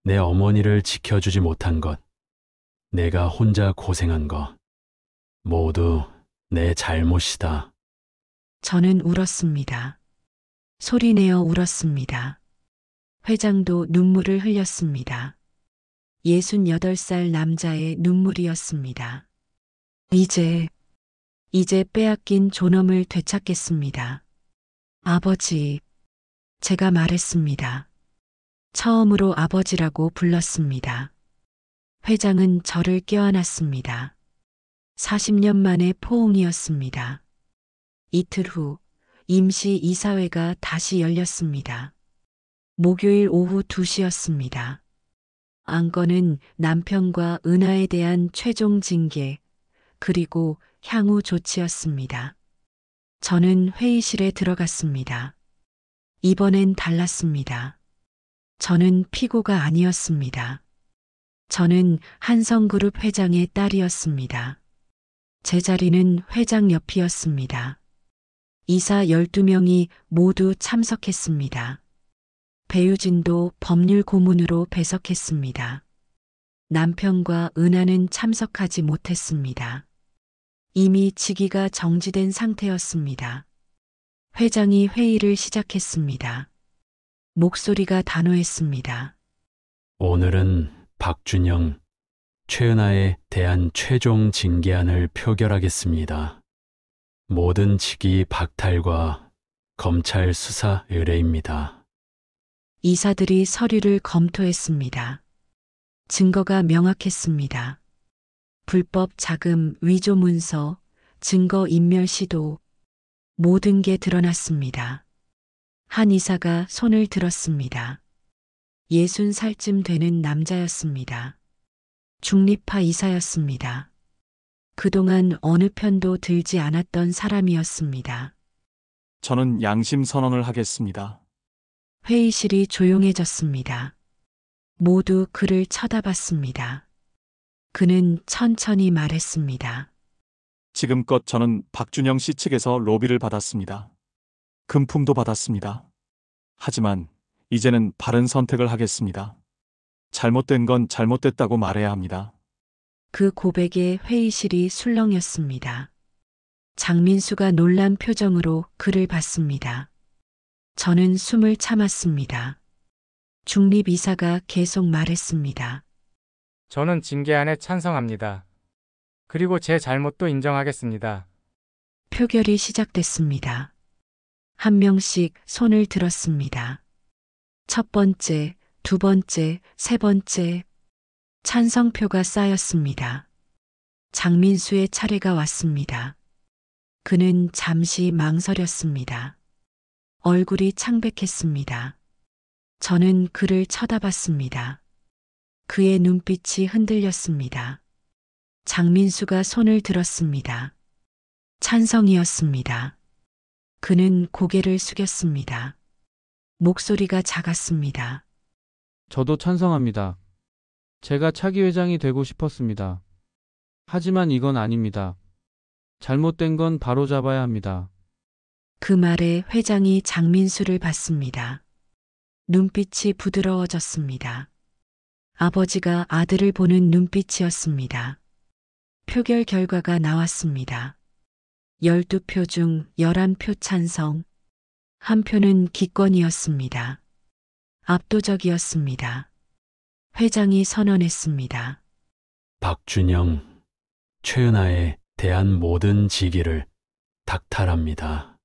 내 어머니를 지켜주지 못한 것, 내가 혼자 고생한 것, 모두 내 잘못이다. 저는 울었습니다. 소리내어 울었습니다. 회장도 눈물을 흘렸습니다. 68살 남자의 눈물이었습니다. 이제 빼앗긴 존엄을 되찾겠습니다. 아버지, 제가 말했습니다. 처음으로 아버지라고 불렀습니다. 회장은 저를 껴안았습니다. 40년 만의 포옹이었습니다. 이틀 후 임시 이사회가 다시 열렸습니다. 목요일 오후 2시였습니다. 안건은 남편과 은하에 대한 최종 징계, 그리고 향후 조치였습니다. 저는 회의실에 들어갔습니다. 이번엔 달랐습니다. 저는 피고가 아니었습니다. 저는 한성그룹 회장의 딸이었습니다. 제 자리는 회장 옆이었습니다. 이사 12명이 모두 참석했습니다. 배유진도 법률 고문으로 배석했습니다. 남편과 은하는 참석하지 못했습니다. 이미 직위가 정지된 상태였습니다. 회장이 회의를 시작했습니다. 목소리가 단호했습니다. 오늘은 박준영, 최은하에 대한 최종 징계안을 표결하겠습니다. 모든 직위 박탈과 검찰 수사 의뢰입니다. 이사들이 서류를 검토했습니다. 증거가 명확했습니다. 불법 자금 위조 문서, 증거 인멸 시도, 모든 게 드러났습니다. 한 이사가 손을 들었습니다. 60살쯤 되는 남자였습니다. 중립파 이사였습니다. 그동안 어느 편도 들지 않았던 사람이었습니다. 저는 양심 선언을 하겠습니다. 회의실이 조용해졌습니다. 모두 그를 쳐다봤습니다. 그는 천천히 말했습니다. 지금껏 저는 박준영 씨 측에서 로비를 받았습니다. 금품도 받았습니다. 하지만 이제는 바른 선택을 하겠습니다. 잘못된 건 잘못됐다고 말해야 합니다. 그 고백에 회의실이 술렁였습니다. 장민수가 놀란 표정으로 그를 봤습니다. 저는 숨을 참았습니다. 중립이사가 계속 말했습니다. 저는 징계안에 찬성합니다. 그리고 제 잘못도 인정하겠습니다. 표결이 시작됐습니다. 한 명씩 손을 들었습니다. 첫 번째, 두 번째, 세 번째. 찬성표가 쌓였습니다. 장민수의 차례가 왔습니다. 그는 잠시 망설였습니다. 얼굴이 창백했습니다. 저는 그를 쳐다봤습니다. 그의 눈빛이 흔들렸습니다. 장민수가 손을 들었습니다. 찬성이었습니다. 그는 고개를 숙였습니다. 목소리가 작았습니다. 저도 찬성합니다. 제가 차기 회장이 되고 싶었습니다. 하지만 이건 아닙니다. 잘못된 건 바로 잡아야 합니다. 그 말에 회장이 장민수를 봤습니다. 눈빛이 부드러워졌습니다. 아버지가 아들을 보는 눈빛이었습니다. 표결 결과가 나왔습니다. 12표 중 11표 찬성, 한 표는 기권이었습니다. 압도적이었습니다. 회장이 선언했습니다. 박준영, 최은하에 대한 모든 직위를 닥탈합니다.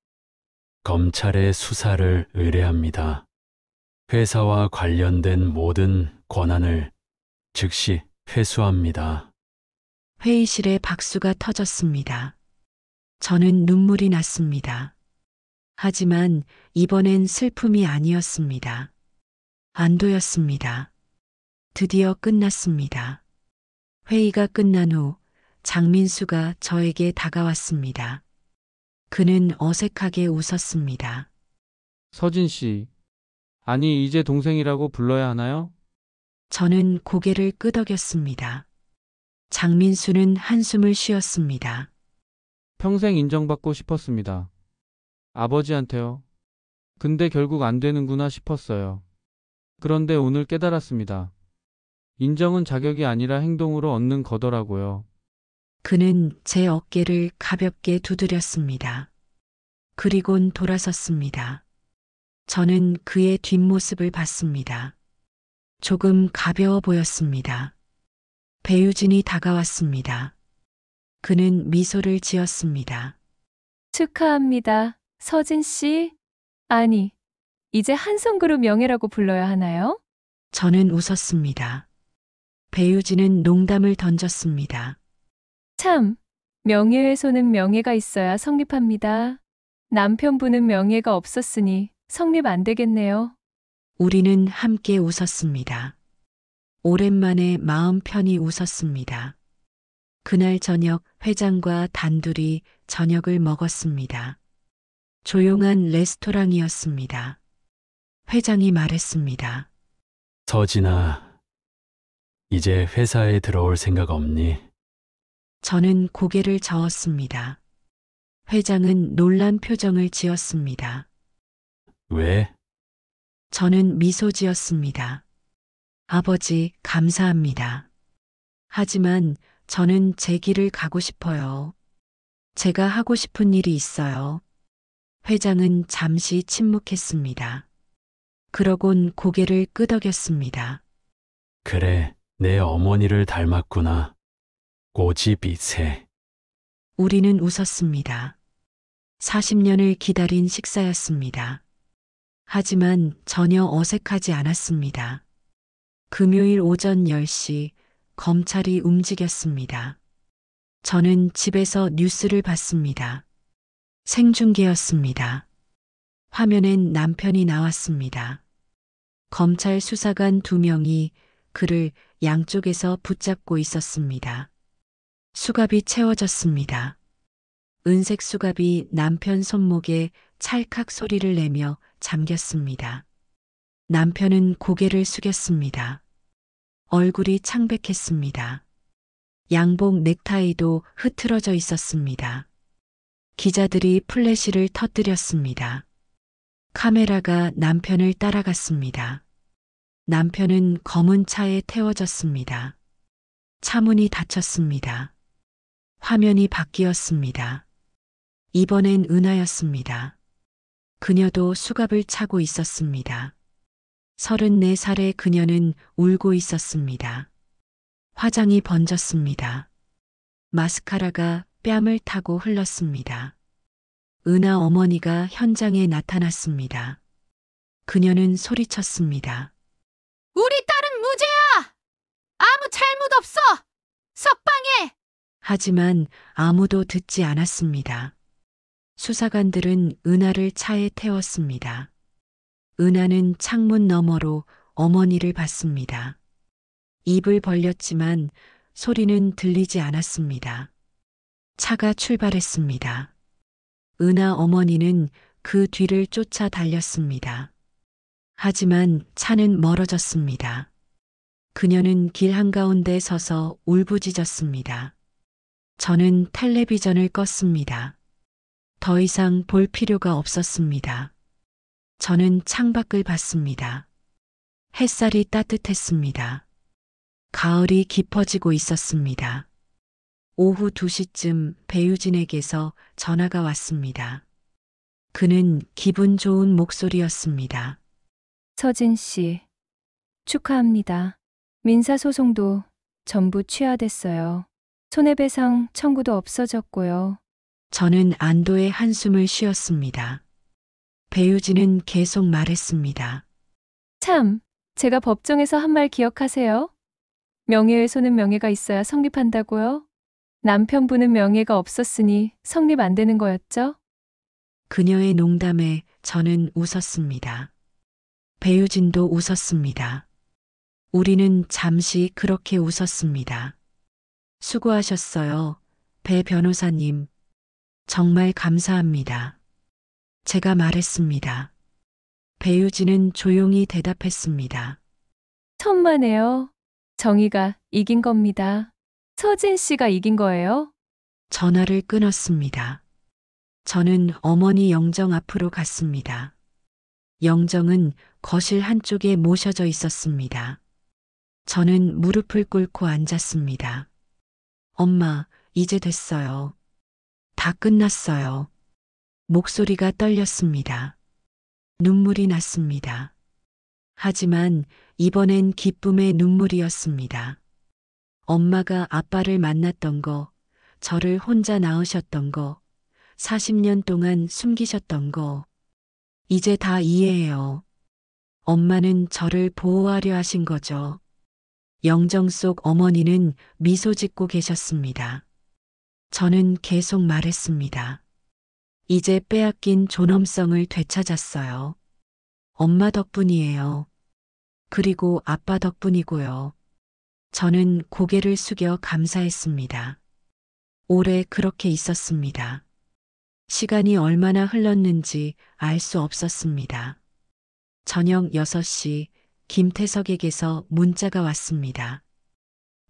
검찰의 수사를 의뢰합니다. 회사와 관련된 모든 권한을 즉시 회수합니다. 회의실에 박수가 터졌습니다. 저는 눈물이 났습니다. 하지만 이번엔 슬픔이 아니었습니다. 안도였습니다. 드디어 끝났습니다. 회의가 끝난 후 장민수가 저에게 다가왔습니다. 그는 어색하게 웃었습니다. 서진 씨, 아니 이제 동생이라고 불러야 하나요? 저는 고개를 끄덕였습니다. 장민수는 한숨을 쉬었습니다. 평생 인정받고 싶었습니다. 아버지한테요. 근데 결국 안 되는구나 싶었어요. 그런데 오늘 깨달았습니다. 인정은 자격이 아니라 행동으로 얻는 거더라고요. 그는 제 어깨를 가볍게 두드렸습니다. 그리곤 돌아섰습니다. 저는 그의 뒷모습을 봤습니다. 조금 가벼워 보였습니다. 배유진이 다가왔습니다. 그는 미소를 지었습니다. 축하합니다. 서진 씨. 아니, 이제 한성그룹 명예라고 불러야 하나요? 저는 웃었습니다. 배유진은 농담을 던졌습니다. 참, 명예훼손은 명예가 있어야 성립합니다. 남편분은 명예가 없었으니 성립 안 되겠네요. 우리는 함께 웃었습니다. 오랜만에 마음 편히 웃었습니다. 그날 저녁 회장과 단둘이 저녁을 먹었습니다. 조용한 레스토랑이었습니다. 회장이 말했습니다. 서진아, 이제 회사에 들어올 생각 없니? 저는 고개를 저었습니다. 회장은 놀란 표정을 지었습니다. 왜? 저는 미소 지었습니다. 아버지, 감사합니다. 하지만 저는 제 길을 가고 싶어요. 제가 하고 싶은 일이 있어요. 회장은 잠시 침묵했습니다. 그러곤 고개를 끄덕였습니다. 그래, 내 어머니를 닮았구나. 고지비세. 우리는 웃었습니다. 40년을 기다린 식사였습니다. 하지만 전혀 어색하지 않았습니다. 금요일 오전 10시 검찰이 움직였습니다. 저는 집에서 뉴스를 봤습니다. 생중계였습니다. 화면엔 남편이 나왔습니다. 검찰 수사관 2명이 그를 양쪽에서 붙잡고 있었습니다. 수갑이 채워졌습니다. 은색 수갑이 남편 손목에 찰칵 소리를 내며 잠겼습니다. 남편은 고개를 숙였습니다. 얼굴이 창백했습니다. 양복 넥타이도 흐트러져 있었습니다. 기자들이 플래시를 터뜨렸습니다. 카메라가 남편을 따라갔습니다. 남편은 검은 차에 태워졌습니다. 차문이 닫혔습니다. 화면이 바뀌었습니다. 이번엔 은하였습니다. 그녀도 수갑을 차고 있었습니다. 34살의 그녀는 울고 있었습니다. 화장이 번졌습니다. 마스카라가 뺨을 타고 흘렀습니다. 은하 어머니가 현장에 나타났습니다. 그녀는 소리쳤습니다. 우리 딸은 무죄야! 아무 잘못 없어! 석방해! 하지만 아무도 듣지 않았습니다. 수사관들은 은하를 차에 태웠습니다. 은하는 창문 너머로 어머니를 봤습니다. 입을 벌렸지만 소리는 들리지 않았습니다. 차가 출발했습니다. 은하 어머니는 그 뒤를 쫓아 달렸습니다. 하지만 차는 멀어졌습니다. 그녀는 길 한가운데 서서 울부짖었습니다. 저는 텔레비전을 껐습니다. 더 이상 볼 필요가 없었습니다. 저는 창밖을 봤습니다. 햇살이 따뜻했습니다. 가을이 깊어지고 있었습니다. 오후 2시쯤 배유진에게서 전화가 왔습니다. 그는 기분 좋은 목소리였습니다. 서진 씨, 축하합니다. 민사소송도 전부 취하됐어요. 손해배상 청구도 없어졌고요. 저는 안도의 한숨을 쉬었습니다. 배유진은 계속 말했습니다. 참, 제가 법정에서 한 말 기억하세요? 명예훼손은 명예가 있어야 성립한다고요? 남편분은 명예가 없었으니 성립 안 되는 거였죠? 그녀의 농담에 저는 웃었습니다. 배유진도 웃었습니다. 우리는 잠시 그렇게 웃었습니다. 수고하셨어요, 배 변호사님. 정말 감사합니다. 제가 말했습니다. 배유진은 조용히 대답했습니다. 천만에요. 정의가 이긴 겁니다. 서진 씨가 이긴 거예요? 전화를 끊었습니다. 저는 어머니 영정 앞으로 갔습니다. 영정은 거실 한쪽에 모셔져 있었습니다. 저는 무릎을 꿇고 앉았습니다. 엄마, 이제 됐어요. 다 끝났어요. 목소리가 떨렸습니다. 눈물이 났습니다. 하지만 이번엔 기쁨의 눈물이었습니다. 엄마가 아빠를 만났던 거, 저를 혼자 낳으셨던 거, 40년 동안 숨기셨던 거, 이제 다 이해해요. 엄마는 저를 보호하려 하신 거죠. 영정 속 어머니는 미소 짓고 계셨습니다. 저는 계속 말했습니다. 이제 빼앗긴 존엄성을 되찾았어요. 엄마 덕분이에요. 그리고 아빠 덕분이고요. 저는 고개를 숙여 감사했습니다. 오래 그렇게 있었습니다. 시간이 얼마나 흘렀는지 알 수 없었습니다. 저녁 6시 김태석에게서 문자가 왔습니다.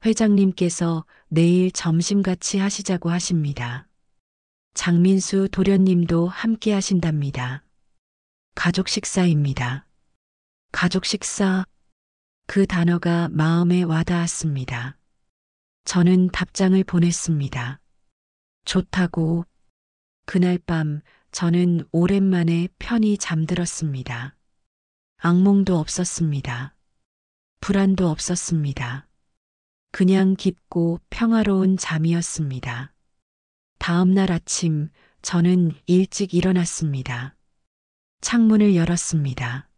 회장님께서 내일 점심 같이 하시자고 하십니다. 장민수 도련님도 함께 하신답니다. 가족 식사입니다. 가족 식사. 그 단어가 마음에 와닿았습니다. 저는 답장을 보냈습니다. 좋다고. 그날 밤 저는 오랜만에 편히 잠들었습니다. 악몽도 없었습니다. 불안도 없었습니다. 그냥 깊고 평화로운 잠이었습니다. 다음 날 아침 저는 일찍 일어났습니다. 창문을 열었습니다.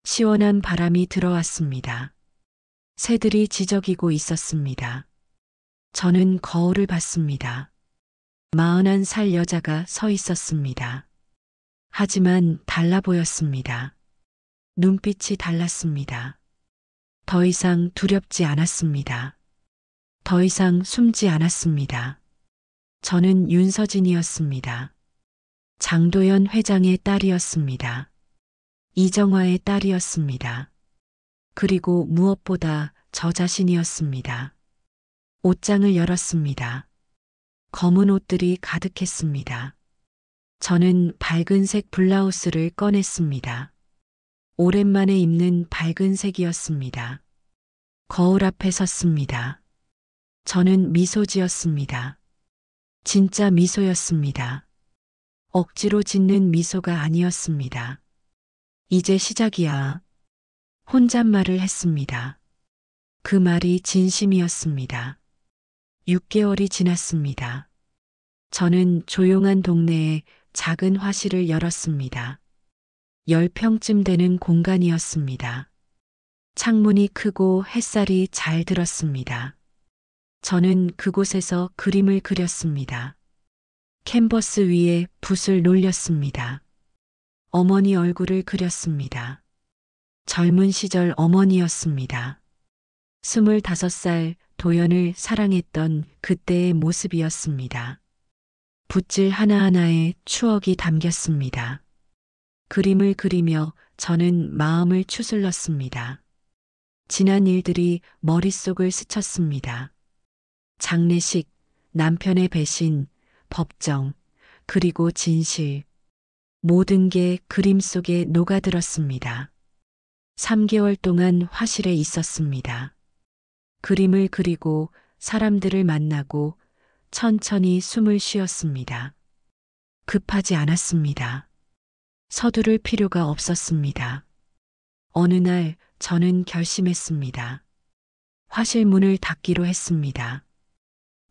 시원한 바람이 들어왔습니다. 새들이 지저귀고 있었습니다. 저는 거울을 봤습니다. 41살 여자가 서 있었습니다. 하지만 달라 보였습니다. 눈빛이 달랐습니다. 더 이상 두렵지 않았습니다. 더 이상 숨지 않았습니다. 저는 윤서진이었습니다. 장도연 회장의 딸이었습니다. 이정화의 딸이었습니다. 그리고 무엇보다 저 자신이었습니다. 옷장을 열었습니다. 검은 옷들이 가득했습니다. 저는 밝은색 블라우스를 꺼냈습니다. 오랜만에 입는 밝은 색이었습니다. 거울 앞에 섰습니다. 저는 미소 지었습니다. 진짜 미소였습니다. 억지로 짓는 미소가 아니었습니다. 이제 시작이야. 혼잣말을 했습니다. 그 말이 진심이었습니다. 6개월이 지났습니다. 저는 조용한 동네에 작은 화실을 열었습니다. 10평쯤 되는 공간이었습니다. 창문이 크고 햇살이 잘 들었습니다. 저는 그곳에서 그림을 그렸습니다. 캔버스 위에 붓을 놀렸습니다. 어머니 얼굴을 그렸습니다. 젊은 시절 어머니였습니다. 25살 도연을 사랑했던 그때의 모습이었습니다. 붓질 하나하나에 추억이 담겼습니다. 그림을 그리며 저는 마음을 추슬렀습니다. 지난 일들이 머릿속을 스쳤습니다. 장례식, 남편의 배신, 법정, 그리고 진실. 모든 게 그림 속에 녹아들었습니다. 3개월 동안 화실에 있었습니다. 그림을 그리고 사람들을 만나고 천천히 숨을 쉬었습니다. 급하지 않았습니다. 서두를 필요가 없었습니다. 어느 날 저는 결심했습니다. 화실 문을 닫기로 했습니다.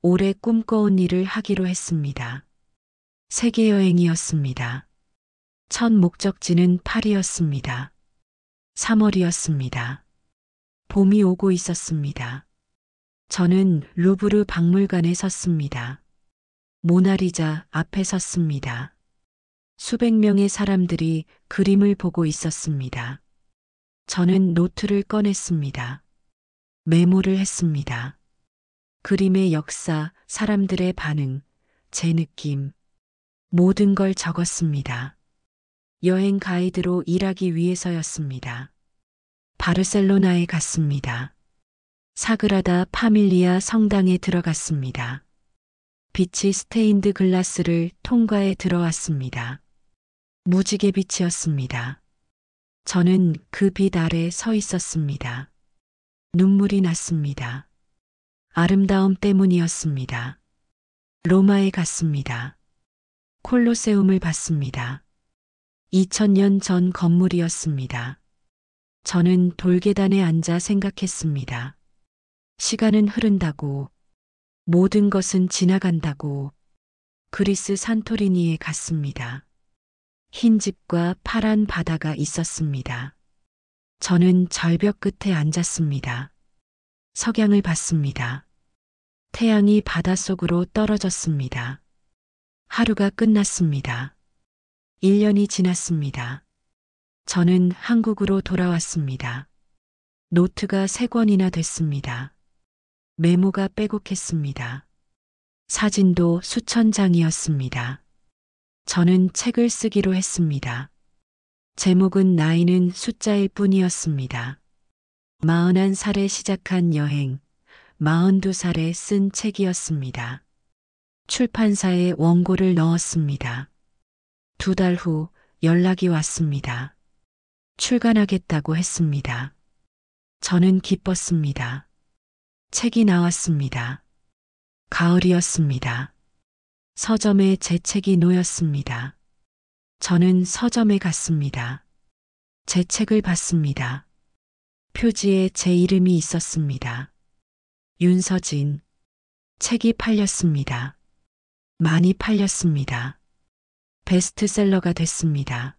오래 꿈꿔온 일을 하기로 했습니다. 세계 여행이었습니다. 첫 목적지는 파리였습니다. 3월이었습니다. 봄이 오고 있었습니다. 저는 루브르 박물관에 섰습니다. 모나리자 앞에 섰습니다. 수백 명의 사람들이 그림을 보고 있었습니다. 저는 노트를 꺼냈습니다. 메모를 했습니다. 그림의 역사, 사람들의 반응, 제 느낌, 모든 걸 적었습니다. 여행 가이드로 일하기 위해서였습니다. 바르셀로나에 갔습니다. 사그라다 파밀리아 성당에 들어갔습니다. 빛이 스테인드 글라스를 통과해 들어왔습니다. 무지개 빛이었습니다. 저는 그 빛 아래 서 있었습니다. 눈물이 났습니다. 아름다움 때문이었습니다. 로마에 갔습니다. 콜로세움을 봤습니다. 2000년 전 건물이었습니다. 저는 돌계단에 앉아 생각했습니다. 시간은 흐른다고, 모든 것은 지나간다고. 그리스 산토리니에 갔습니다. 흰 집과 파란 바다가 있었습니다. 저는 절벽 끝에 앉았습니다. 석양을 봤습니다. 태양이 바닷속으로 떨어졌습니다. 하루가 끝났습니다. 1년이 지났습니다. 저는 한국으로 돌아왔습니다. 노트가 3권이나 됐습니다. 메모가 빼곡했습니다. 사진도 수천 장이었습니다. 저는 책을 쓰기로 했습니다. 제목은 나이는 숫자일 뿐이었습니다. 41살에 시작한 여행, 42살에 쓴 책이었습니다. 출판사에 원고를 넣었습니다. 2달 후 연락이 왔습니다. 출간하겠다고 했습니다. 저는 기뻤습니다. 책이 나왔습니다. 가을이었습니다. 서점에 제 책이 놓였습니다. 저는 서점에 갔습니다. 제 책을 봤습니다. 표지에 제 이름이 있었습니다. 윤서진. 책이 팔렸습니다. 많이 팔렸습니다. 베스트셀러가 됐습니다.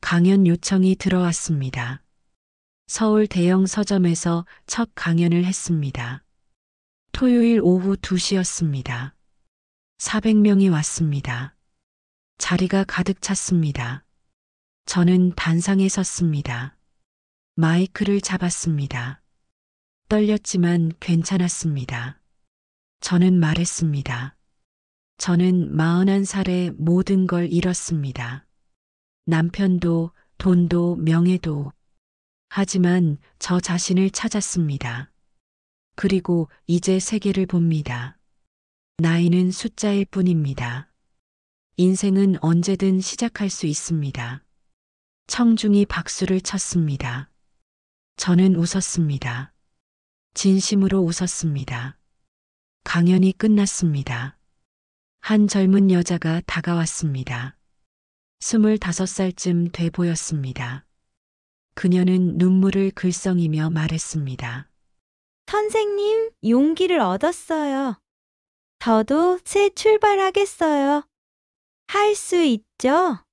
강연 요청이 들어왔습니다. 서울 대형 서점에서 첫 강연을 했습니다. 토요일 오후 2시였습니다. 400명이 왔습니다. 자리가 가득 찼습니다. 저는 단상에 섰습니다. 마이크를 잡았습니다. 떨렸지만 괜찮았습니다. 저는 말했습니다. 저는 41살에 모든 걸 잃었습니다. 남편도, 돈도, 명예도. 하지만 저 자신을 찾았습니다. 그리고 이제 세계를 봅니다. 나이는 숫자일 뿐입니다. 인생은 언제든 시작할 수 있습니다. 청중이 박수를 쳤습니다. 저는 웃었습니다. 진심으로 웃었습니다. 강연이 끝났습니다. 한 젊은 여자가 다가왔습니다. 25살쯤 돼 보였습니다. 그녀는 눈물을 글썽이며 말했습니다. 선생님, 용기를 얻었어요. 저도 새 출발하겠어요. 할 수 있죠?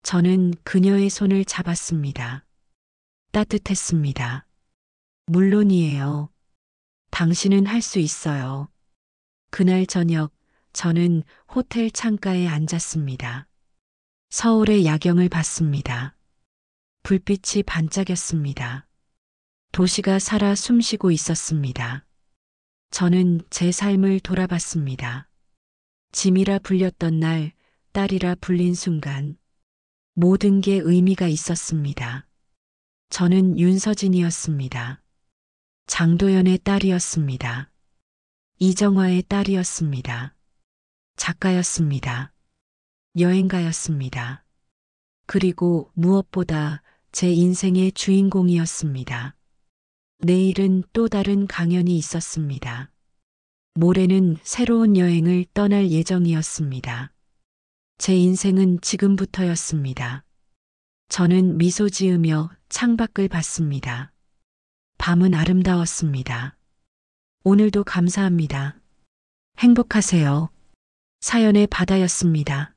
저는 그녀의 손을 잡았습니다. 따뜻했습니다. 물론이에요. 당신은 할 수 있어요. 그날 저녁 저는 호텔 창가에 앉았습니다. 서울의 야경을 봤습니다. 불빛이 반짝였습니다. 도시가 살아 숨쉬고 있었습니다. 저는 제 삶을 돌아봤습니다. 짐이라 불렸던 날, 딸이라 불린 순간, 모든 게 의미가 있었습니다. 저는 윤서진이었습니다. 장도연의 딸이었습니다. 이정화의 딸이었습니다. 작가였습니다. 여행가였습니다. 그리고 무엇보다 제 인생의 주인공이었습니다. 내일은 또 다른 강연이 있었습니다. 모레는 새로운 여행을 떠날 예정이었습니다. 제 인생은 지금부터였습니다. 저는 미소 지으며 창밖을 봤습니다. 밤은 아름다웠습니다. 오늘도 감사합니다. 행복하세요. 사연의 바다였습니다.